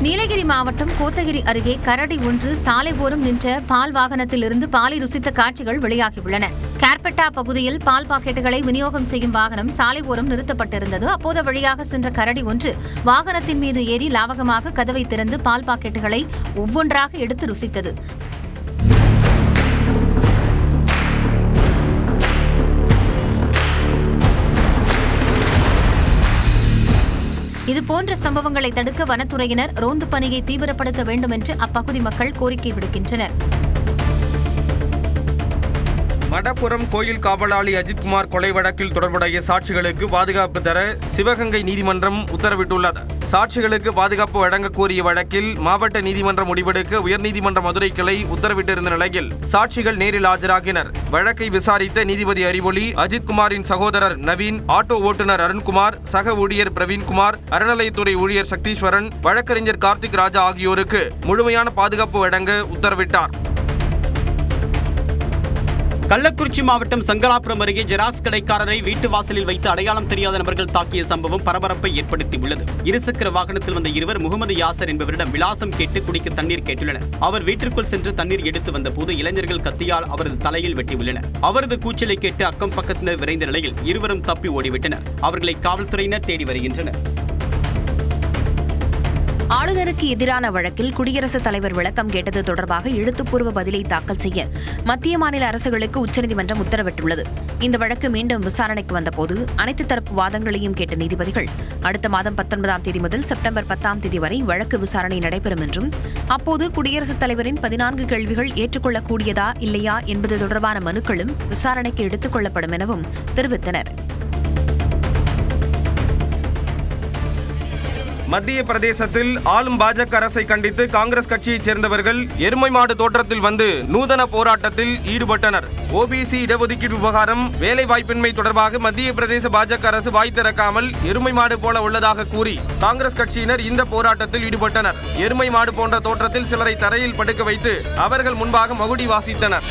நீலகிரி மாவட்டம் கோத்தகிரி அருகே கரடி ஒன்று சாலை ஓரம் நின்ற பால் வாகனத்தில் இருந்து பாலை ருசித்த காட்சிகள் வெளியாகியுள்ளன. கார்பெட்டா பகுதியில் பால் பாக்கெட்டுகளை விநியோகம் செய்யும் வாகனம் சாலை ஓரம் நிறுத்தப்பட்டிருந்தது. அப்போது வழியாக சென்ற கரடி ஒன்று வாகனத்தின் மீது ஏறி லாவகமாக கதவை திறந்து பால் பாக்கெட்டுகளை ஒவ்வொன்றாக எடுத்து ருசித்தது. இதுபோன்ற சம்பவங்களை தடுக்க வனத்துறையினர் ரோந்து பணியை தீவிரப்படுத்த வேண்டும் என்று அப்பகுதி மக்கள் கோரிக்கை விடுக்கின்றனர். மடப்புரம் கோயில் காவலாளி அஜித்குமார் கொலை வழக்கில் தொடர்புடைய சாட்சிகளுக்கு பாதுகாப்பு தர சிவகங்கை நீதிமன்றம் உத்தரவிட்டுள்ளது. சாட்சிகளுக்கு பாதுகாப்பு வழங்க கோரிய வழக்கில் மாவட்ட நீதிமன்றம் முடிவெடுக்க உயர்நீதிமன்ற மதுரை கிளை உத்தரவிட்டிருந்த நிலையில் சாட்சிகள் நேரில் ஆஜராகினர். வழக்கை விசாரித்த நீதிபதி அறிவொளி அஜித்குமாரின் சகோதரர் நவீன், ஆட்டோ ஓட்டுநர் அருண்குமார், சக ஊழியர் பிரவீன்குமார், அறநிலையத்துறை ஊழியர் சக்தீஸ்வரன், வழக்கறிஞர் கார்த்திக் ராஜா ஆகியோருக்கு முழுமையான பாதுகாப்பு வழங்க உத்தரவிட்டார். கள்ளக்குறிச்சி மாவட்டம் சங்கலாபுரம் அருகே ஜெராக்ஸ் கடைக்காரரை வீட்டு வாசலில் வைத்து அடையாளம் தெரியாத நபர்கள் தாக்கிய சம்பவம் பரபரப்பை ஏற்படுத்தியுள்ளது. இருசக்கர வாகனத்தில் வந்த இருவர் முகமது யாசர் என்பவரிடம் விலாசம் கேட்டு குடிக்க தண்ணீர் கேட்டுள்ளனர். அவர் வீட்டிற்குள் சென்று தண்ணீர் எடுத்து வந்த போது இளைஞர்கள் கத்தியால் அவரது தலையில் வெட்டியுள்ளனர். அவரது கூச்சலை கேட்டு அக்கம் பக்கத்தினர் விரைந்த நிலையில் இருவரும் தப்பி ஓடிவிட்டனர். அவர்களை காவல்துறையினர் தேடி வருகின்றனர். ஆளுநருக்கு எதிரான வழக்கில் குடியரசுத் தலைவர் விளக்கம் கேட்டது தொடர்பாக எழுத்துப்பூர்வ பதிலை தாக்கல் செய்ய மத்திய மாநில அரசுகளுக்கு உச்சநீதிமன்றம் உத்தரவிட்டுள்ளது. இந்த வழக்கு மீண்டும் விசாரணைக்கு வந்தபோது அனைத்து தரப்பு வாதங்களையும் கேட்ட நீதிபதிகள் அடுத்த மாதம் 19ஆம் தேதி முதல் செப்டம்பர் 10ஆம் தேதி வரை வழக்கு விசாரணை நடைபெறும் என்றும் அப்போது குடியரசுத் தலைவரின் 14 கேள்விகள் ஏற்றுக்கொள்ளக்கூடியதா இல்லையா என்பது தொடர்பான மனுக்களும் விசாரணைக்கு எடுத்துக் கொள்ளப்படும் எனவும் தெரிவித்தனர். மத்திய பிரதேசத்தில் ஆளும் பாஜக அரசை கண்டித்து காங்கிரஸ் கட்சியைச் சேர்ந்தவர்கள் எருமை மாடு தோற்றத்தில் வந்து நூதன போராட்டத்தில் ஈடுபட்டனர். ஓபிசி இடஒதுக்கீடு விவகாரம், வேலை வாய்ப்பின்மை தொடர்பாக மத்திய பிரதேச பாஜக அரசு வாய் திறக்காமல் எருமை மாடு போல உள்ளதாக கூறி காங்கிரஸ் கட்சியினர் இந்த போராட்டத்தில் ஈடுபட்டனர். எருமை மாடு போன்ற தோற்றத்தில் சிலரை தரையில் படுக்க வைத்து அவர்கள் முன்பாக மகுடி வாசித்தனர்.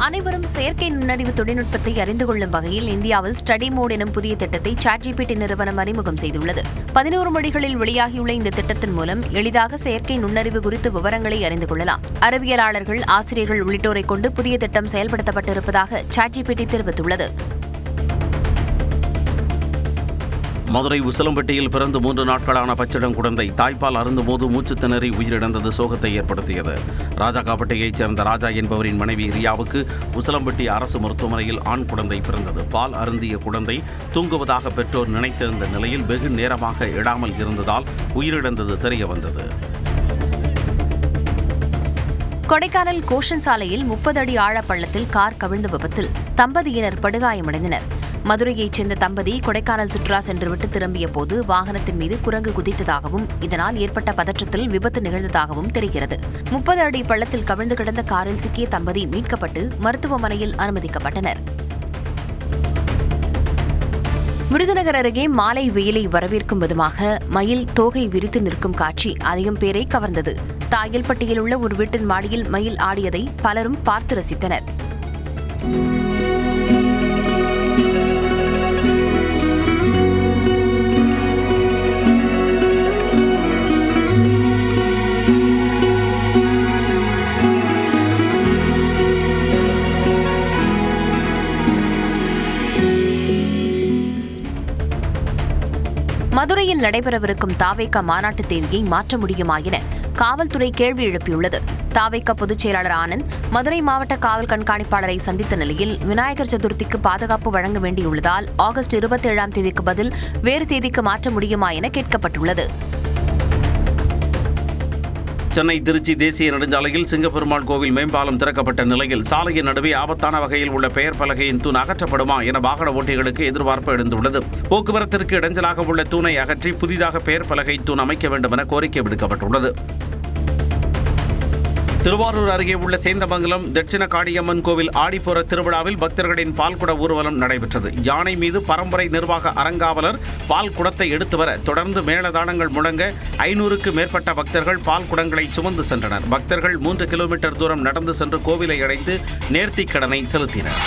அனைவரும் செயற்கை நுண்ணறிவு தொழில்நுட்பத்தை அறிந்து கொள்ளும் வகையில் இந்தியாவில் ஸ்டடி மோட் எனும் புதிய திட்டத்தை ChatGPT நிறுவனம் அறிமுகம் செய்துள்ளது. 11 மொழிகளில் வெளியாகியுள்ள இந்த திட்டத்தின் மூலம் எளிதாக செயற்கை நுண்ணறிவு குறித்து விவரங்களை அறிந்து கொள்ளலாம். அறிவியலாளர்கள், ஆசிரியர்கள் உள்ளிட்டோரை கொண்டு புதிய திட்டம் செயல்படுத்தப்பட்டிருப்பதாக ChatGPT தெரிவித்துள்ளது. மதுரை உசிலம்பட்டியில் பிறந்து 3 நாட்களான பச்சிடம் குழந்தை தாய்ப்பால் அருந்தும்போது மூச்சு திணறி உயிரிழந்தது சோகத்தை ஏற்படுத்தியது. ராஜாக்காப்பட்டியைச் சேர்ந்த ராஜா என்பவரின் மனைவி ரியாவுக்கு உசிலம்பட்டி அரசு மருத்துவமனையில் ஆண் குழந்தை பிறந்தது. பால் அருந்திய குழந்தை தூங்குவதாக பெற்றோர் நினைத்திருந்த நிலையில் வெகு நேரமாக எழாமல் இருந்ததால் உயிரிழந்தது தெரியவந்தது. கொடைக்கானல் கோஷன் சாலையில் 30 அடி ஆழ பள்ளத்தில் கார் கவிழ்ந்த விபத்தில் தம்பதியினர் படுகாயமடைந்தனர். மதுரையைச் சேர்ந்த தம்பதி கொடைக்கானல் சுற்றுலா சென்றுவிட்டு திரும்பிய போது வாகனத்தின் மீது குரங்கு குதித்ததாகவும் இதனால் ஏற்பட்ட பதற்றத்தில் விபத்து நிகழ்ந்ததாகவும் தெரிகிறது. 30 அடி பள்ளத்தில் கவிழ்ந்து கிடந்த காரில் சிக்கிய தம்பதி மீட்கப்பட்டு மருத்துவமனையில் அனுமதிக்கப்பட்டனர். விருதுநகர் அருகே மாலை வெயிலை வரவேற்கும் விதமாக மயில் தோகை விரித்து நிற்கும் காட்சி அதிகம் பேரை கவர்ந்தது. தாயல்பட்டியில் உள்ள ஒரு வீட்டின் மாடியில் மயில் ஆடியதை பலரும் பார்த்து ரசித்தனர். நடைபெறவிருக்கும் தாவேகா மாநாட்டு தேதியை மாற்ற முடியுமா என காவல்துறை கேள்வி எழுப்பியுள்ளது. தாவேகா பொதுச் செயலாளர் ஆனந்த் மதுரை மாவட்ட காவல் கண்காணிப்பாளரை சந்தித்த நிலையில் விநாயகர் சதுர்த்திக்கு பாதுகாப்பு வழங்க வேண்டியுள்ளதால் ஆகஸ்ட் 27ஆம் தேதிக்கு பதில் வேறு தேதிக்கு மாற்ற முடியுமா என கேட்கப்பட்டுள்ளது. சென்னை திருச்சி தேசிய நெடுஞ்சாலையில் சிங்கப்பெருமாள் கோவில் மேம்பாலம் திறக்கப்பட்ட நிலையில் சாலையின் நடுவே ஆபத்தான வகையில் உள்ள பெயர் பலகையின் தூண் அகற்றப்படுமா என வாகன ஓட்டிகளுக்கு எதிர்பார்ப்பு எழுந்துள்ளது. போக்குவரத்திற்கு இடைஞ்சலாக உள்ள தூணை அகற்றி புதிதாக பெயர் பலகை தூண் அமைக்க வேண்டும் என கோரிக்கை விடுக்கப்பட்டுள்ளது. திருவாரூர் அருகே உள்ள சேந்தமங்கலம் தட்சிண காளியம்மன் கோவில் ஆடிப்புற திருவிழாவில் பக்தர்களின் பால்குட ஊர்வலம் நடைபெற்றது. யானை மீது பரம்பரை நிர்வாக அறங்காவலர் பால் குடத்தை எடுத்து வர தொடர்ந்து மேளதாளங்கள் முழங்க 500க்கு மேற்பட்ட பக்தர்கள் பால் குடங்களை சுமந்து சென்றனர். பக்தர்கள் 3 கிலோமீட்டர் தூரம் நடந்து சென்று கோவிலை அடைந்து நேர்த்திக் கடனை செலுத்தினர்.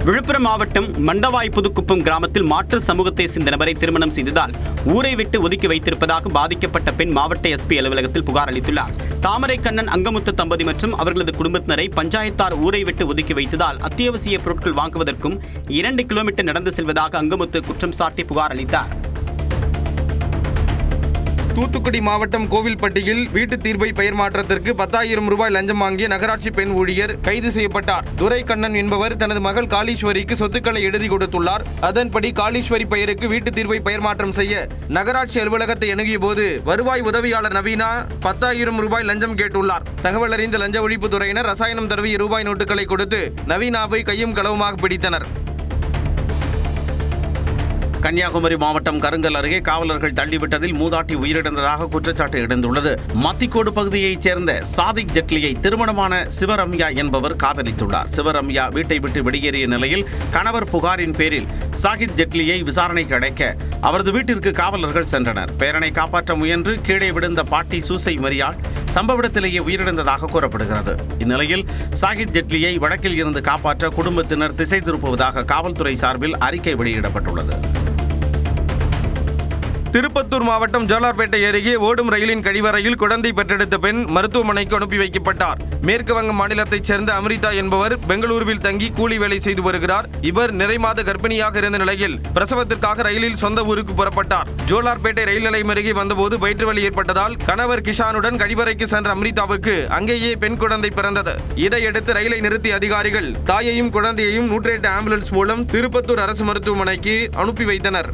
விழுப்புரம் மாவட்டம் மண்டவாய் புதுக்குப்பம் கிராமத்தில் மாற்று சமூகத்தை சேர்ந்த நபரை திருமணம் செய்ததால் ஊரை விட்டு ஒதுக்கி வைத்திருப்பதாக பாதிக்கப்பட்ட பெண் மாவட்ட எஸ்பி அலுவலகத்தில் புகார் அளித்துள்ளார். தாமரை கண்ணன் அங்கமுத்து தம்பதி மற்றும் அவர்களது குடும்பத்தினரை பஞ்சாயத்தார் ஊரை விட்டு ஒதுக்கி வைத்ததால் அத்தியாவசிய பொருட்கள் வாங்குவதற்கும் 2 கிலோமீட்டர் நடந்து செல்வதாக அங்கமுத்து குற்றம் சாட்டி புகார் அளித்தார். தூத்துக்குடி மாவட்டம் கோவில்பட்டியில் வீட்டு தீர்வை பெயர் மாற்றத்திற்கு 10,000 ரூபாய் லஞ்சம் வாங்கிய நகராட்சி பெண் ஊழியர் கைது செய்யப்பட்டார். துரைக்கண்ணன் என்பவர் தனது மகள் காளீஸ்வரிக்கு சொத்துக்களை எழுதி கொடுத்துள்ளார். அதன்படி காளீஸ்வரி பெயருக்கு வீட்டு தீர்வை பெயர் மாற்றம் செய்ய நகராட்சி அலுவலகத்தை அணுகிய போது வருவாய் உதவியாளர் நவீனா 10,000 ரூபாய் லஞ்சம் கேட்டுள்ளார். தகவல் அறிந்த லஞ்ச ஒழிப்புத்துறையினர் ரசாயனம் தடவிய ரூபாய் நோட்டுகளை கொடுத்து நவீனாவை கையும் களவுமாக பிடித்தனர். கன்னியாகுமரி மாவட்டம் கருங்கல் அருகே காவலர்கள் தள்ளிவிட்டதில் மூதாட்டி உயிரிழந்ததாக குற்றச்சாட்டு எழுந்துள்ளது. மத்திக்கோடு பகுதியைச் சேர்ந்த சாதிக் ஜெட்லியை திருமணமான சிவரம்யா என்பவர் காதலித்துள்ளார். சிவரம்யா வீட்டை விட்டு வெளியேறிய நிலையில் கணவர் புகாரின் பேரில் சாகித் ஜெட்லியை விசாரணைக்கு அழைக்க அவரது வீட்டிற்கு காவலர்கள் சென்றனர். பேரனை காப்பாற்ற முயன்று கீழே விழுந்த பாட்டி சூசை மரியாள் சம்பவ இடத்திலேயே உயிரிழந்ததாக கூறப்படுகிறது. இந்நிலையில் சாகித் ஜெட்லியை வழக்கில் இருந்து காப்பாற்ற குடும்பத்தினர் திசை திருப்புவதாக காவல்துறை சார்பில் அறிக்கை வெளியிடப்பட்டுள்ளது. திருப்பத்தூர் மாவட்டம் ஜோலார்பேட்டை அருகே ஓடும் ரயிலின் கழிவறையில் குழந்தை பெற்றெடுத்த பெண் மருத்துவமனைக்கு அனுப்பி வைக்கப்பட்டார். மேற்கு வங்க மாநிலத்தைச் சேர்ந்த அமிர்தா என்பவர் பெங்களூருவில் தங்கி கூலி வேலை செய்து வருகிறார். இவர் நிறைமாத கர்ப்பிணியாக இருந்த நிலையில் பிரசவத்திற்காக ரயிலில் சொந்த ஊருக்கு புறப்பட்டார். ஜோலார்பேட்டை ரயில் நிலையம் அருகே வந்தபோது வயிற்று வலி ஏற்பட்டதால் கணவர் கிஷானுடன் கழிவறைக்கு சென்ற அமிர்தாவுக்கு அங்கேயே பெண் குழந்தை பிறந்தது. இதையடுத்து ரயிலை நிறுத்திய அதிகாரிகள் தாயையும் குழந்தையையும் 108 ஆம்புலன்ஸ் மூலம் திருப்பத்தூர் அரசு மருத்துவமனைக்கு அனுப்பி வைத்தனர்.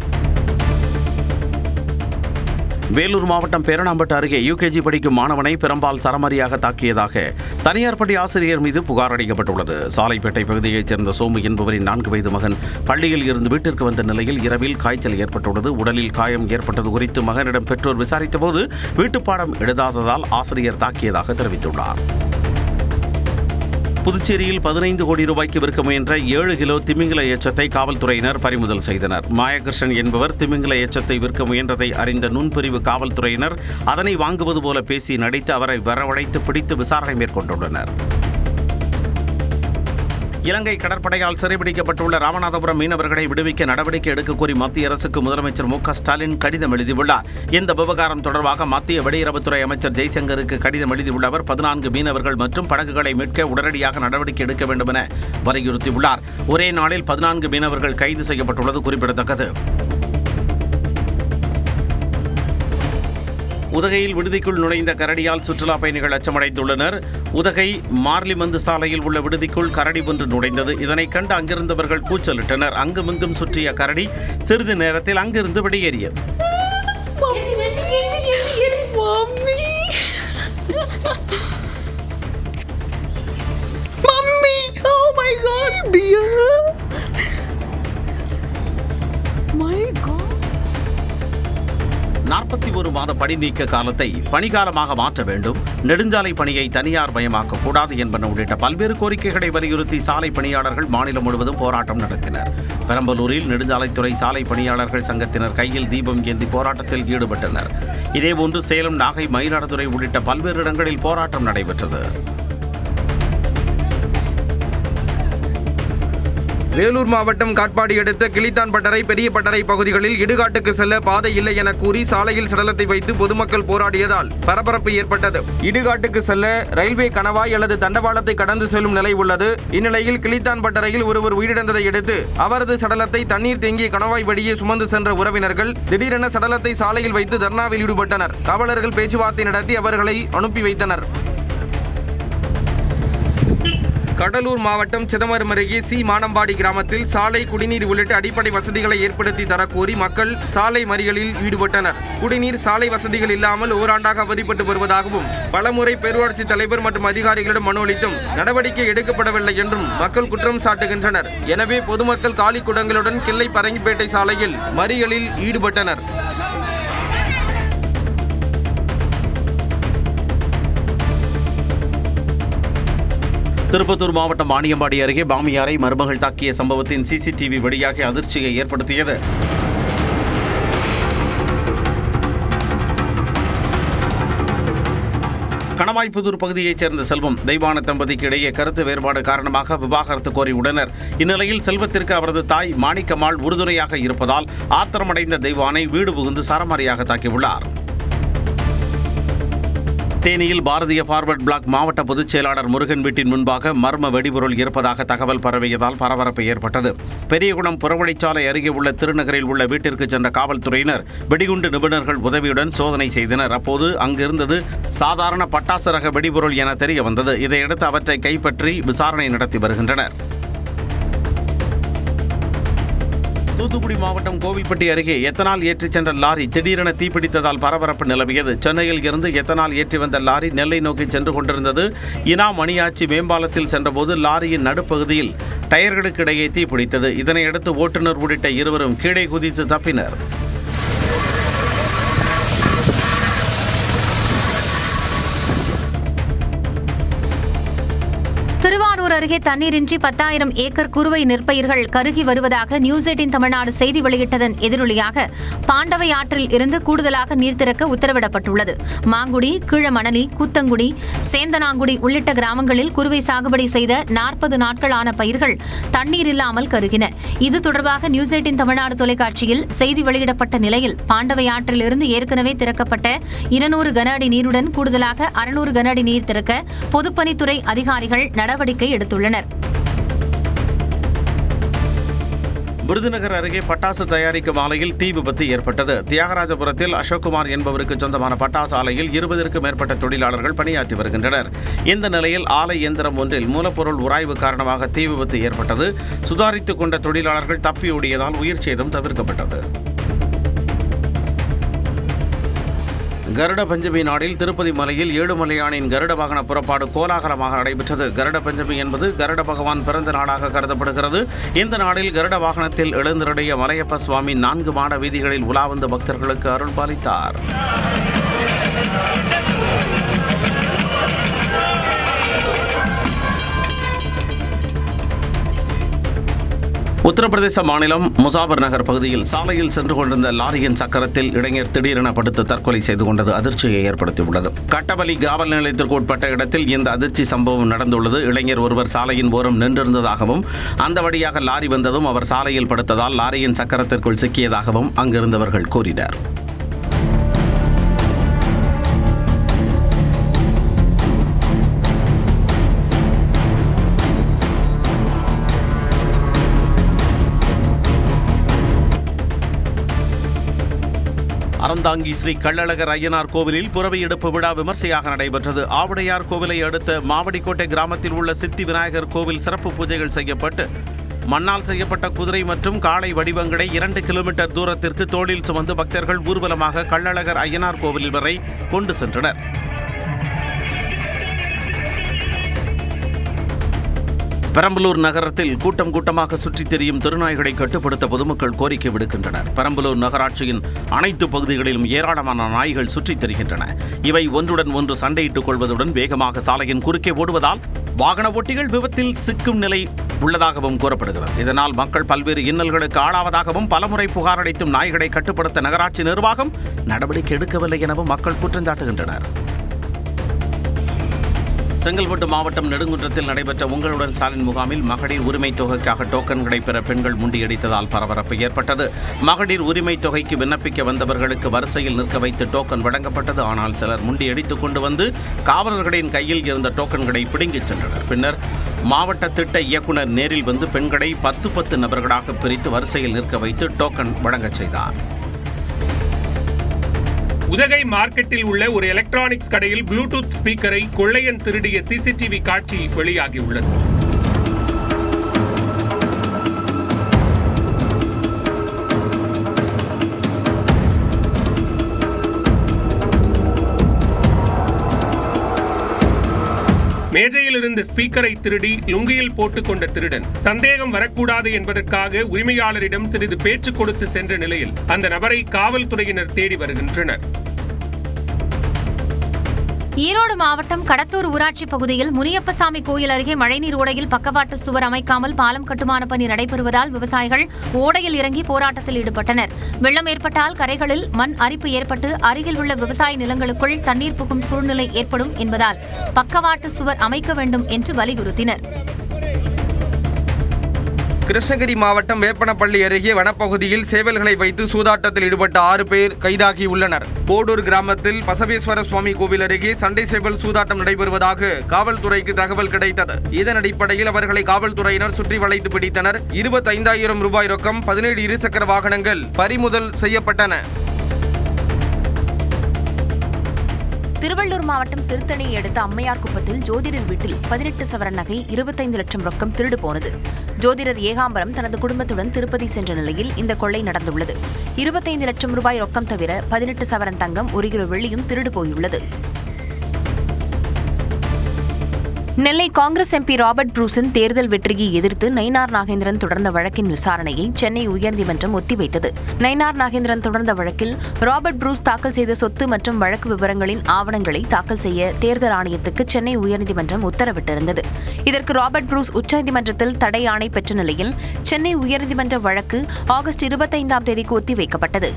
வேலூர் மாவட்டம் பேரணாம்பட்டு அருகே யுகேஜி படிக்கும் மாணவனை பெரும்பால் சரமாரியாக தாக்கியதாக தனியார் பள்ளி ஆசிரியர் மீது புகார் அளிக்கப்பட்டுள்ளது. சாலைப்பேட்டை பகுதியைச் சேர்ந்த சோமு என்பவரின் 4 வயது மகன் பள்ளியில் இருந்து வீட்டிற்கு வந்த நிலையில் இரவில் காய்ச்சல் ஏற்பட்டுள்ளது. உடலில் காயம் ஏற்பட்டது குறித்து மகனிடம் பெற்றோர் விசாரித்தபோது வீட்டுப்பாடம் எழுதாததால் ஆசிரியர் தாக்கியதாக தெரிவித்துள்ளார். புதுச்சேரியில் 15 கோடி ரூபாய்க்கு விற்க முயன்ற 7 கிலோ திமிங்கல எச்சத்தை காவல்துறையினர் பறிமுதல் செய்தனர். மாயகிருஷ்ணன் என்பவர் திமிங்கல எச்சத்தை விற்க முயன்றதை அறிந்த நுண்பிரிவு காவல்துறையினர் அதனை வாங்குவது போல பேசி நடித்து அவரை வரவழைத்து பிடித்து விசாரணை மேற்கொண்டுள்ளனர். இலங்கை கடற்படையால் சிறைபிடிக்கப்பட்டுள்ள ராமநாதபுரம் மீனவர்களை விடுவிக்க நடவடிக்கை எடுக்க கோரி மத்திய அரசுக்கு முதலமைச்சர் மு க ஸ்டாலின் கடிதம் எழுதியுள்ளார். இந்த விவகாரம் தொடர்பாக மத்திய வெளியுறவுத்துறை அமைச்சர் ஜெய்சங்கருக்கு கடிதம் எழுதியுள்ள அவர் 14 மீனவர்கள் மற்றும் படகுகளை மீட்க உடனடியாக நடவடிக்கை எடுக்க வேண்டும் என வலியுறுத்தியுள்ளார். ஒரே நாளில் 14 மீனவர்கள் கைது செய்யப்பட்டுள்ளது குறிப்பிடத்தக்கது. உதகையில் விடுதிக்குள் நுழைந்த கரடியால் சுற்றுலா பயணிகள் அச்சமடைந்துள்ளனர். உதகை மார்லிமந்து சாலையில் உள்ள விடுதிக்குள் கரடி ஒன்று நுழைந்தது. இதனை கண்டு அங்கிருந்தவர்கள் கூச்சலிட்டனர். அங்குமிங்கும் சுற்றிய கரடி சிறிது நேரத்தில் அங்கிருந்து வெளியேறியது. my God, dear. My God. 41 மாத பணி நீக்க காலத்தை பணிக்காலமாக மாற்ற வேண்டும், நெடுஞ்சாலை பணியை தனியார் மயமாக்க கூடாது என்பன உள்ளிட்ட பல்வேறு கோரிக்கைகளை வலியுறுத்தி சாலை பணியாளர்கள் மாநிலம் முழுவதும் போராட்டம் நடத்தினர். பெரம்பலூரில் நெடுஞ்சாலைத்துறை சாலை பணியாளர்கள் சங்கத்தினர் கையில் தீபம் ஏந்தி போராட்டத்தில் ஈடுபட்டனர். இதேபோன்று சேலம், நாகை, மயிலாடுதுறை உள்ளிட்ட பல்வேறு இடங்களில் போராட்டம் நடைபெற்றது. வேலூர் மாவட்டம் காட்பாடி அடுத்த கிளித்தான் பட்டறை பெரிய பட்டறை பகுதிகளில் இடுகாட்டுக்கு செல்ல பாதை இல்லை என கூறி சாலையில் சடலத்தை வைத்து பொதுமக்கள் போராடியதால் பரபரப்பு ஏற்பட்டது. இடுகாட்டுக்கு செல்ல ரயில்வே கணவாய் அல்லது தண்டவாளத்தை கடந்து செல்லும் நிலை உள்ளது. இந்நிலையில் கிளித்தான் பட்டறையில் ஒருவர் உயிரிழந்ததை அடுத்து அவரது சடலத்தை தண்ணீர் தேங்கிய கணவாய் வழியே சுமந்து சென்ற உறவினர்கள் திடீரென சடலத்தை சாலையில் வைத்து தர்ணாவில் ஈடுபட்டனர். காவலர்கள் பேச்சுவார்த்தை நடத்தி அவர்களை அனுப்பி வைத்தனர். கடலூர் மாவட்டம் சிதம்பரம் அருகே சி மானம்பாடி கிராமத்தில் சாலை, குடிநீர் உள்ளிட்ட அடிப்படை வசதிகளை ஏற்படுத்தி தரக்கோரி மக்கள் சாலை மறியலில் ஈடுபட்டனர். குடிநீர், சாலை வசதிகள் இல்லாமல் ஓராண்டாக அவதிப்பட்டு வருவதாகவும் பலமுறை பேரூராட்சி தலைவர் மற்றும் அதிகாரிகளிடம் மனு அளித்தும் நடவடிக்கை எடுக்கப்படவில்லை என்றும் மக்கள் குற்றம் சாட்டுகின்றனர். எனவே பொதுமக்கள் காலி குடங்களுடன் கிள்ளை பரங்கிப்பேட்டை சாலையில் மறியலில் ஈடுபட்டனர். திருப்பத்தூர் மாவட்டம் வாணியம்பாடி அருகே பாமியாரை மருமகள் தாக்கிய சம்பவத்தின் சிசிடிவி வெளியாகி அதிர்ச்சியை ஏற்படுத்தியது. கணவாய்ப்புதூர் பகுதியைச் சேர்ந்த செல்வம், தெய்வான தம்பதிக்கு இடையே கருத்து வேறுபாடு காரணமாக விவாகரத்து கோரியுள்ளனர். இந்நிலையில் செல்வத்திற்கு அவரது தாய் மாணிக்கம்மாள் உறுதுணையாக இருப்பதால் ஆத்திரமடைந்த தெய்வானை வீடு புகுந்து சரமாரியாக தாக்கியுள்ளார். தேனியில் பாரதிய பார்வர்ட் பிளாக் மாவட்ட பொதுச் செயலாளர் முருகன் வீட்டின் முன்பாக மர்ம வெடிபொருள் இருப்பதாக தகவல் பரவியதால் பரபரப்பு ஏற்பட்டது. பெரியகுளம் புறவழிச்சாலை அருகே உள்ள திருநகரில் உள்ள வீட்டிற்கு சென்ற காவல்துறையினர் வெடிகுண்டு நிபுணர்கள் உதவியுடன் சோதனை செய்தனர். அப்போது அங்கிருந்தது சாதாரண பட்டாசு ரக வெடிபொருள் என தெரிய வந்தது. இதையடுத்து அவற்றை கைப்பற்றி விசாரணை நடத்தி வருகின்றனர். தூத்துக்குடி மாவட்டம் கோவில்பட்டி அருகே எத்தனால் ஏற்றிச் சென்ற லாரி திடீரென தீப்பிடித்ததால் பரபரப்பு நிலவியது. சென்னையில் இருந்து எத்தனால் ஏற்றி வந்த லாரி நெல்லை நோக்கி சென்று கொண்டிருந்தது. இனா மணியாச்சி மேம்பாலத்தில் சென்றபோது லாரியின் நடுப்பகுதியில் டயர்களுக்கு இடையே தீப்பிடித்தது. இதனையடுத்து ஓட்டுநர் உள்ளிட்ட இருவரும் கீழே குதித்து தப்பினர். திருவாரூர் அருகே தண்ணீரின்றி 10,000 ஏக்கர் குறுவை நெற்பயிர்கள் கருகி வருவதாக நியூஸ் 18 தமிழ்நாடு செய்தி வெளியிட்டதன் எதிரொலியாக பாண்டவை ஆற்றில் இருந்து கூடுதலாக நீர் திறக்க உத்தரவிடப்பட்டுள்ளது. மாங்குடி, கீழமணலி, கூத்தங்குடி, சேந்தனாங்குடி உள்ளிட்ட கிராமங்களில் குறுவை சாகுபடி செய்த 40 நாட்களான பயிர்கள் தண்ணீர் இல்லாமல் கருகின. இது தொடர்பாக நியூஸ் 18 தமிழ்நாடு தொலைக்காட்சியில் செய்தி வெளியிடப்பட்ட நிலையில் பாண்டவை ஆற்றில் இருந்து ஏற்கனவே திறக்கப்பட்ட 200 கன அடி நீருடன் கூடுதலாக 600 கன அடி நீர் திறக்க பொதுப்பணித்துறை அதிகாரிகள் நடவடிக்கை எடுத்துள்ளனர். விருதுநகர் அருகே பட்டாசு தயாரிக்கும் ஆலையில் தீ விபத்து ஏற்பட்டது. தியாகராஜபுரத்தில் அசோக்குமார் என்பவருக்கு சொந்தமான பட்டாசு ஆலையில் 20க்கும் மேற்பட்ட தொழிலாளர்கள் பணியாற்றி வருகின்றனர். இந்த நிலையில் ஆலை இயந்திரம் ஒன்றில் மூலப்பொருள் உராய்வு காரணமாக தீ விபத்து ஏற்பட்டது. சுதாரித்துக் கொண்ட தொழிலாளர்கள் தப்பியோடியதால் உயிர் சேதம் தவிர்க்கப்பட்டது. கருட பஞ்சமி நாளில் திருப்பதி மலையில் ஏழுமலையானின் கருட வாகன புறப்பாடு கோலாகலமாக நடைபெற்றது. கருட பஞ்சமி என்பது கருட பகவான் பிறந்த நாளாக கருதப்படுகிறது. இந்த நாளில் கருட வாகனத்தில் எழுந்தருடைய மலையப்ப சுவாமி 4 மாட வீதிகளில் உலா வந்த பக்தர்களுக்கு அருள் பாலித்தார். உத்தரப்பிரதேச மாநிலம் முசாபர் நகர் பகுதியில் சாலையில் சென்று கொண்டிருந்த லாரியின் சக்கரத்தில் இளைஞர் திடீரென படுத்து தற்கொலை செய்து கொண்டது அதிர்ச்சியை ஏற்படுத்தியுள்ளது. கட்டவலி காவல் நிலையத்திற்கு உட்பட்ட இடத்தில் இந்த அதிர்ச்சி சம்பவம் நடந்துள்ளது. இளைஞர் ஒருவர் சாலையின் ஓரம் நின்றிருந்ததாகவும் அந்த வழியாக லாரி வந்ததும் அவர் சாலையில் படுத்ததால் லாரியின் சக்கரத்திற்குள் சிக்கியதாகவும் அங்கிருந்தவர்கள் கூறினர். அறந்தாங்கி ஸ்ரீ கள்ளழகர் ஐயனார் கோவிலில் புறவி எடுப்பு விழா விமர்சையாக நடைபெற்றது. ஆவுடையார் கோவிலை அடுத்த மாவடிக்கோட்டை கிராமத்தில் உள்ள சித்தி விநாயகர் கோவில் சிறப்பு பூஜைகள் செய்யப்பட்டு மண்ணால் செய்யப்பட்ட குதிரை மற்றும் காளை வடிவங்களை 2 கிலோமீட்டர் தூரத்திற்கு தோளில் சுமந்து பக்தர்கள் ஊர்வலமாக கள்ளழகர் ஐயனார் கோவில் வரை கொண்டு சென்றனர். பெரம்பலூர் நகரத்தில் கூட்டம் கூட்டமாக சுற்றித் திரியும் தெருநாய்களை கட்டுப்படுத்த பொதுமக்கள் கோரிக்கை விடுக்கின்றனர். பெரம்பலூர் நகராட்சியின் அனைத்து பகுதிகளிலும் ஏராளமான நாய்கள் சுற்றித் திரிகின்றன. இவை ஒன்றுடன் ஒன்று சண்டையிட்டுக் கொள்வதுடன் வேகமாக சாலையின் குறுக்கே ஓடுவதால் வாகன ஓட்டிகள் விபத்தில் சிக்கும் நிலை உள்ளதாகவும் கூறப்படுகிறது. இதனால் மக்கள் பல்வேறு இன்னல்களுக்கு ஆளாவதாகவும் பலமுறை புகார் அளித்தும் நாய்களை கட்டுப்படுத்த நகராட்சி நிர்வாகம் நடவடிக்கை எடுக்கவில்லை எனவும் மக்கள் குற்றம் சாட்டுகின்றனர். செங்கல்பட்டு மாவட்டம் நெடுங்குன்றத்தில் நடைபெற்ற உங்களுடன் ஸ்டாலின் முகாமில் மகளிர் உரிமை தொகைக்காக டோக்கன்களை பெற பெண்கள் முண்டியடித்ததால் பரபரப்பு ஏற்பட்டது. மகளிர் உரிமை தொகைக்கு விண்ணப்பிக்க வந்தவர்களுக்கு வரிசையில் நிற்க வைத்து டோக்கன் வழங்கப்பட்டது. ஆனால் சிலர் முண்டியடித்துக் கொண்டு வந்து காவலர்களின் கையில் இருந்த டோக்கன்களை பிடுங்கிச் சென்றனர். பின்னர் மாவட்ட திட்ட இயக்குனர் நேரில் வந்து பெண்களை 10 நபர்களாக பிரித்து வரிசையில் நிற்க வைத்து டோக்கன் வழங்கச் செய்தார். உதகை மார்க்கெட்டில் உள்ள ஒரு எலக்ட்ரானிக்ஸ் கடையில் ப்ளூடூத் ஸ்பீக்கரை கொள்ளையன் திருடிய சிசிடிவி காட்சி வெளியாகியுள்ளது. மேஜையில் இருந்த ஸ்பீக்கரை திருடி லுங்கியில் போட்டுக் கொண்ட திருடன் சந்தேகம் வரக்கூடாது என்பதற்காக உரிமையாளரிடம் சிறிது பேச்சு கொடுத்து சென்ற நிலையில் அந்த நபரை காவல்துறையினர் தேடி வருகின்றனர். ஈரோடு மாவட்டம் கடத்தூர் ஊராட்சி பகுதியில் முனியப்பசாமி கோயில் அருகே மழைநீர் ஓடையில் பக்கவாட்டு சுவர் அமைக்காமல் பாலம் கட்டுமான பணி நடைபெறுவதால் விவசாயிகள் ஓடையில் இறங்கி போராட்டத்தில் ஈடுபட்டனர். வெள்ளம் ஏற்பட்டால் கரைகளில் மண் அரிப்பு ஏற்பட்டு அருகில் உள்ள விவசாய நிலங்களுக்குள் தண்ணீர் புகும் சூழ்நிலை ஏற்படும் என்பதால் பக்கவாட்டு சுவர் அமைக்க வேண்டும் என்று வலியுறுத்தினர். கிருஷ்ணகிரி மாவட்டம் வேப்பனப்பள்ளி அருகே வனப்பகுதியில் சேவல்களை வைத்து சூதாட்டத்தில் ஈடுபட்ட 6 பேர் கைதாகியுள்ளனர். போடூர் கிராமத்தில் பசவேஸ்வர சுவாமி கோவில் அருகே சண்டை சேவல் சூதாட்டம் நடைபெறுவதாக காவல்துறைக்கு தகவல் கிடைத்தது. இதன் அடிப்படையில் அவர்களை காவல்துறையினர் சுற்றி வளைத்து பிடித்தனர். 25,000 ரூபாய் ரொக்கம், 17 இருசக்கர வாகனங்கள் பறிமுதல் செய்யப்பட்டன. திருவள்ளூர் மாவட்டம் திருத்தணியை அடுத்த அம்மையார் குப்பத்தில் ஜோதிடர் வீட்டில் 18 சவரன் நகை 25 லட்சம் ரொக்கம் திருடு போனது. ஜோதிடர் ஏகாம்பரம் தனது குடும்பத்துடன் திருப்பதி சென்ற நிலையில் இந்த கொள்ளை நடந்துள்ளது. 25 லட்சம் ரூபாய் ரொக்கம் தவிர 18 சவரன் தங்கம், 1 கிலோ வெள்ளியும் திருடு போயுள்ளது. நெல்லை காங்கிரஸ் எம்பி ராபர்ட் புரூஸின் தேர்தல் வெற்றியை எதிர்த்து நயினார் நாகேந்திரன் தொடர்ந்த வழக்கின் விசாரணையை சென்னை உயர்நீதிமன்றம் ஒத்திவைத்தது. நயினார் நாகேந்திரன் தொடர்ந்த வழக்கில் ராபர்ட் புரூஸ் தாக்கல் செய்த சொத்து மற்றும் வழக்கு விவரங்களின் ஆவணங்களை தாக்கல் செய்ய தேர்தல் ஆணையத்துக்கு சென்னை உயர்நீதிமன்றம் உத்தரவிட்டிருந்தது. இதற்கு ராபர்ட் புரூஸ் உச்சநீதிமன்றத்தில் தடை ஆணை பெற்ற நிலையில் சென்னை உயர்நீதிமன்ற வழக்கு ஆகஸ்ட் 25ஆம் தேதிக்கு ஒத்திவைக்கப்பட்டது.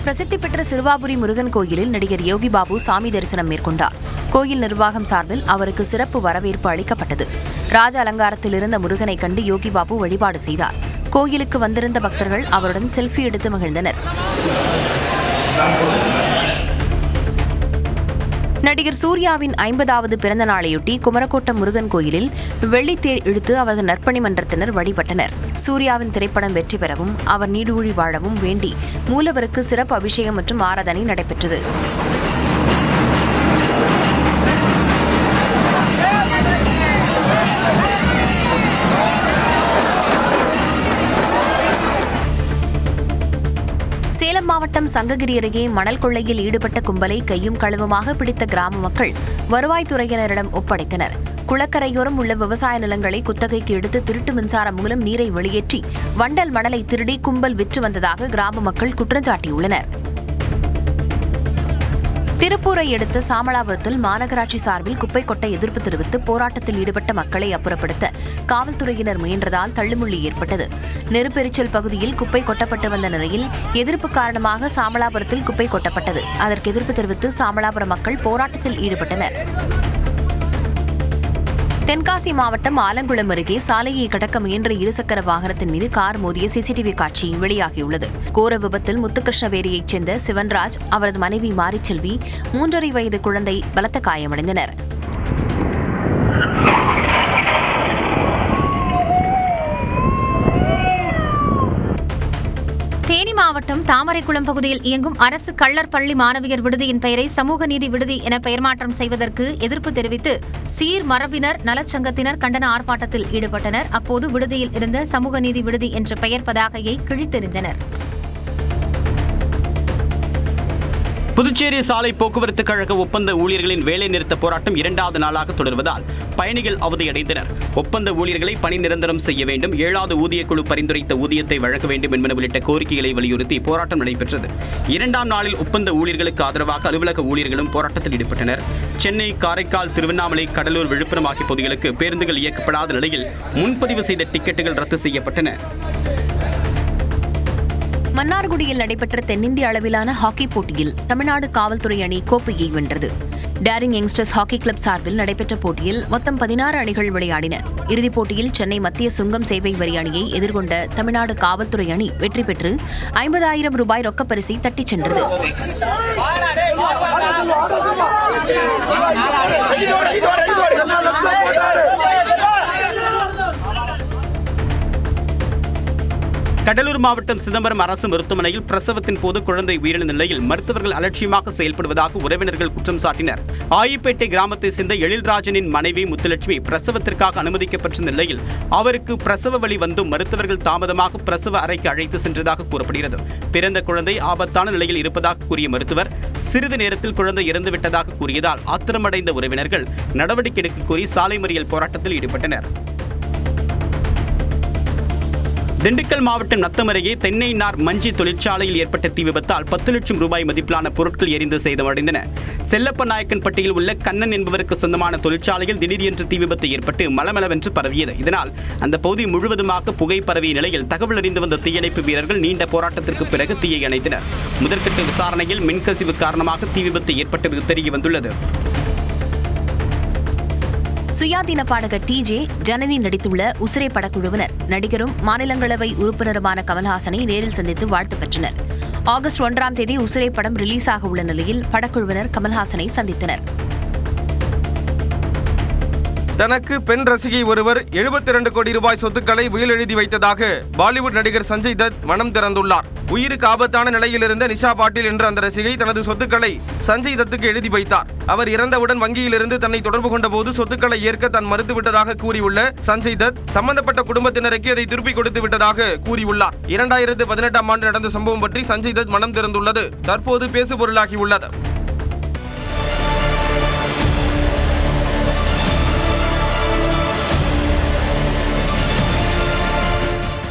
பிரசித்தி பெற்ற சிறுவாபுரி முருகன் கோயிலில் நடிகர் யோகி பாபு சாமி தரிசனம் மேற்கொண்டார். கோயில் நிர்வாகம் சார்பில் அவருக்கு சிறப்பு வரவேற்பு அளிக்கப்பட்டது. ராஜ அலங்காரத்தில் இருந்த முருகனை கண்டு யோகி பாபு வழிபாடு செய்தார். கோயிலுக்கு வந்திருந்த பக்தர்கள் அவருடன் செல்ஃபி எடுத்து மகிழ்ந்தனர். நடிகர் சூர்யாவின் 50வது பிறந்த நாளையொட்டி குமரக்கோட்டம் முருகன் கோயிலில் வெள்ளித்தேர் இழுத்து அவரது நற்பணி மன்றத்தினர் வழிபட்டனர். சூர்யாவின் திரைப்படம் வெற்றி பெறவும் அவர் நீடூழி வாழவும் வேண்டி மூலவருக்கு சிறப்பு அபிஷேகம் மற்றும் ஆராதனை நடைபெற்றது. சேலம் மாவட்டம் சங்ககிரி அருகே மணல் கொள்ளையில் ஈடுபட்ட கும்பலை கையும் களவுமாக பிடித்த கிராம மக்கள் வருவாய்த்துறையினரிடம் ஒப்படைத்தனர். குளக்கரையோரம் உள்ள விவசாய நிலங்களை குத்தகைக்கு எடுத்து திருட்டு மின்சாரம் மூலம் நீரை வெளியேற்றி வண்டல் மணலை திருடி கும்பல் விற்று வந்ததாக கிராம மக்கள் குற்றம் சாட்டியுள்ளனர். திருப்பூரை அடுத்த சாமளாபுரத்தில் மாநகராட்சி சார்பில் குப்பை கொட்ட எதிர்ப்பு தெரிவித்து போராட்டத்தில் ஈடுபட்ட மக்களை அப்புறப்படுத்த காவல்துறையினர் முயன்றதால் தள்ளுமுள்ளி ஏற்பட்டது. நெருப்பெரிச்சல் பகுதியில் குப்பை கொட்டப்பட்டு வந்த நிலையில் எதிர்ப்பு காரணமாக சாமளாபுரத்தில் குப்பை கொட்டப்பட்டது. அதற்கு எதிர்ப்பு தெரிவித்து சாமளாபுரம் மக்கள் போராட்டத்தில் ஈடுபட்டனர். தென்காசி மாவட்டம் ஆலங்குளம் அருகே சாலையை கடக்க முயன்ற இருசக்கர வாகனத்தின் மீது கார் மோதிய சிசிடிவி காட்சி வெளியாகியுள்ளது. கோர விபத்தில் முத்துகிருஷ்ணவேரியைச் சேர்ந்த சிவன்ராஜ், அவரது மனைவி மாரிச்செல்வி, 3.5 வயது குழந்தை பலத்த காயமடைந்தனர். தேனி மாவட்டம் தாமரைக்குளம் பகுதியில் இயங்கும் அரசு கள்ளர் பள்ளி மாணவியர் விடுதியின் பெயரை சமூக நீதி விடுதி என பெயர் மாற்றம் செய்வதற்கு எதிர்ப்பு தெரிவித்து சீர் மரபினர் நலச்சங்கத்தினர் கண்டன ஆர்ப்பாட்டத்தில் ஈடுபட்டனர். அப்போது விடுதியில் இருந்த சமூக நீதி விடுதி என்ற பெயர் பதாகையை கிழித்தெறிந்தனர். புதுச்சேரி சாலை போக்குவரத்து கழக ஒப்பந்த ஊழியர்களின் வேலைநிறுத்த போராட்டம் 2வது நாளாக தொடர்வதால் பயணிகள் அவதியடைந்தனர். ஒப்பந்த ஊழியர்களை பணி நிரந்தரம் செய்ய வேண்டும், 7வது ஊதியக்குழு பரிந்துரைத்த ஊதியத்தை வழங்க வேண்டும் என்பன உள்ளிட்ட கோரிக்கைகளை வலியுறுத்தி போராட்டம் நடைபெற்றது. 2ஆம் நாளில் ஒப்பந்த ஊழியர்களுக்கு ஆதரவாக அலுவலக ஊழியர்களும் போராட்டத்தில் ஈடுபட்டனர். சென்னை, காரைக்கால், திருவண்ணாமலை, கடலூர், விழுப்புரம் ஆகிய பகுதிகளுக்கு பேருந்துகள் இயக்கப்படாத நிலையில் முன்பதிவு செய்த டிக்கெட்டுகள் ரத்து செய்யப்பட்டன. மன்னார்குடியில் நடைபெற்ற தென்னிந்திய அளவிலான ஹாக்கி போட்டியில் தமிழ்நாடு காவல்துறை அணி கோப்பையை வென்றது. டேரிங் யங்ஸ்டர்ஸ் ஹாக்கி கிளப் சார்பில் நடைபெற்ற போட்டியில் மொத்தம் 16 அணிகள் விளையாடின. இறுதிப் போட்டியில் சென்னை மத்திய சுங்கம் சேவை வரி அணியை எதிர்கொண்ட தமிழ்நாடு காவல்துறை அணி வெற்றி பெற்று 50,000 ரூபாய் ரொக்கப் பரிசை தட்டிச் சென்றது. கடலூர் மாவட்டம் சிதம்பரம் அரசு மருத்துவமனையில் பிரசவத்தின் போது குழந்தை உயிரிழந்த நிலையில் மருத்துவர்கள் அலட்சியமாக செயல்படுவதாக உறவினர்கள் குற்றம் சாட்டினர். ஆயிப்பேட்டை கிராமத்தை சேர்ந்த எழில்ராஜனின் மனைவி முத்துலட்சுமி பிரசவத்திற்காக அனுமதிக்கப்பட்ட நிலையில் அவருக்கு பிரசவ வலி வந்தும் மருத்துவர்கள் தாமதமாக பிரசவ அறைக்கு அழைத்து சென்றதாக கூறப்படுகிறது. பிறந்த குழந்தை ஆபத்தான நிலையில் இருப்பதாக கூறிய மருத்துவர் சிறிது நேரத்தில் குழந்தை இறந்துவிட்டதாக கூறியதால் ஆத்திரமடைந்த உறவினர்கள் நடவடிக்கை எடுக்க கோரி சாலை மறியல் போராட்டத்தில் ஈடுபட்டனர். திண்டுக்கல் மாவட்டம் நத்தம் அருகே தென்னை நார் மஞ்சி தொழிற்சாலையில் ஏற்பட்ட தீ விபத்தால் 10 லட்சம் ரூபாய் மதிப்பிலான பொருட்கள் எரிந்து சேதமடைந்தன. செல்லப்ப நாயக்கன்பட்டியில் உள்ள கண்ணன் என்பவருக்கு சொந்தமான தொழிற்சாலையில் திடீரென்று தீ விபத்து ஏற்பட்டு மளமளவென்று பரவியது. இதனால் அந்த பகுதி முழுவதுமாக புகை பரவிய நிலையில் தகவல் அறிந்து வந்த தீயணைப்பு வீரர்கள் நீண்ட போராட்டத்திற்கு பிறகு தீயை அணைத்தனர். முதற்கட்ட விசாரணையில் மின்கசிவு காரணமாக தீ விபத்து ஏற்பட்டது தெரிய வந்துள்ளது. சுயாதீன பாடகர் டிஜே ஜனனி நடித்துள்ள உசிரை படக்குழுவினர் நடிகரும் மாநிலங்களவை உறுப்பினருமான கமல்ஹாசனை நேரில் சந்தித்து வாழ்த்து பெற்றனர். ஆகஸ்ட் 1ஆம் தேதி உசிரை படம் ரிலீஸ் ஆக உள்ள நிலையில் படக்குழுவினர் கமல்ஹாசனை சந்தித்தனர். தனக்கு பெண் ரசிகை ஒருவர் 72 கோடி ரூபாய் சொத்துக்களை உயில் எழுதி வைத்ததாக பாலிவுட் நடிகர் சஞ்சய் தத் மனம் திறந்துள்ளார். உயிருக்கு ஆபத்தான நிலையில் இருந்த நிஷா பாட்டில் என்ற அந்த ரசிகை தனது சொத்துக்களை சஞ்சய் தத்துக்கு எழுதி வைத்தார். அவர் இறந்தவுடன் வங்கியிலிருந்து தன்னை தொடர்பு கொண்ட போது சொத்துக்களை ஏற்க தான் மறுத்துவிட்டதாக கூறியுள்ள சஞ்சய் தத் சம்பந்தப்பட்ட குடும்பத்தினருக்கு அதை திருப்பிக் கொடுத்து விட்டதாக கூறியுள்ளார். 2018ஆம் ஆண்டு நடந்த சம்பவம் பற்றி சஞ்சய் தத் மனம் திறந்துள்ளது தற்போது பேசுபொருளாகியுள்ளது.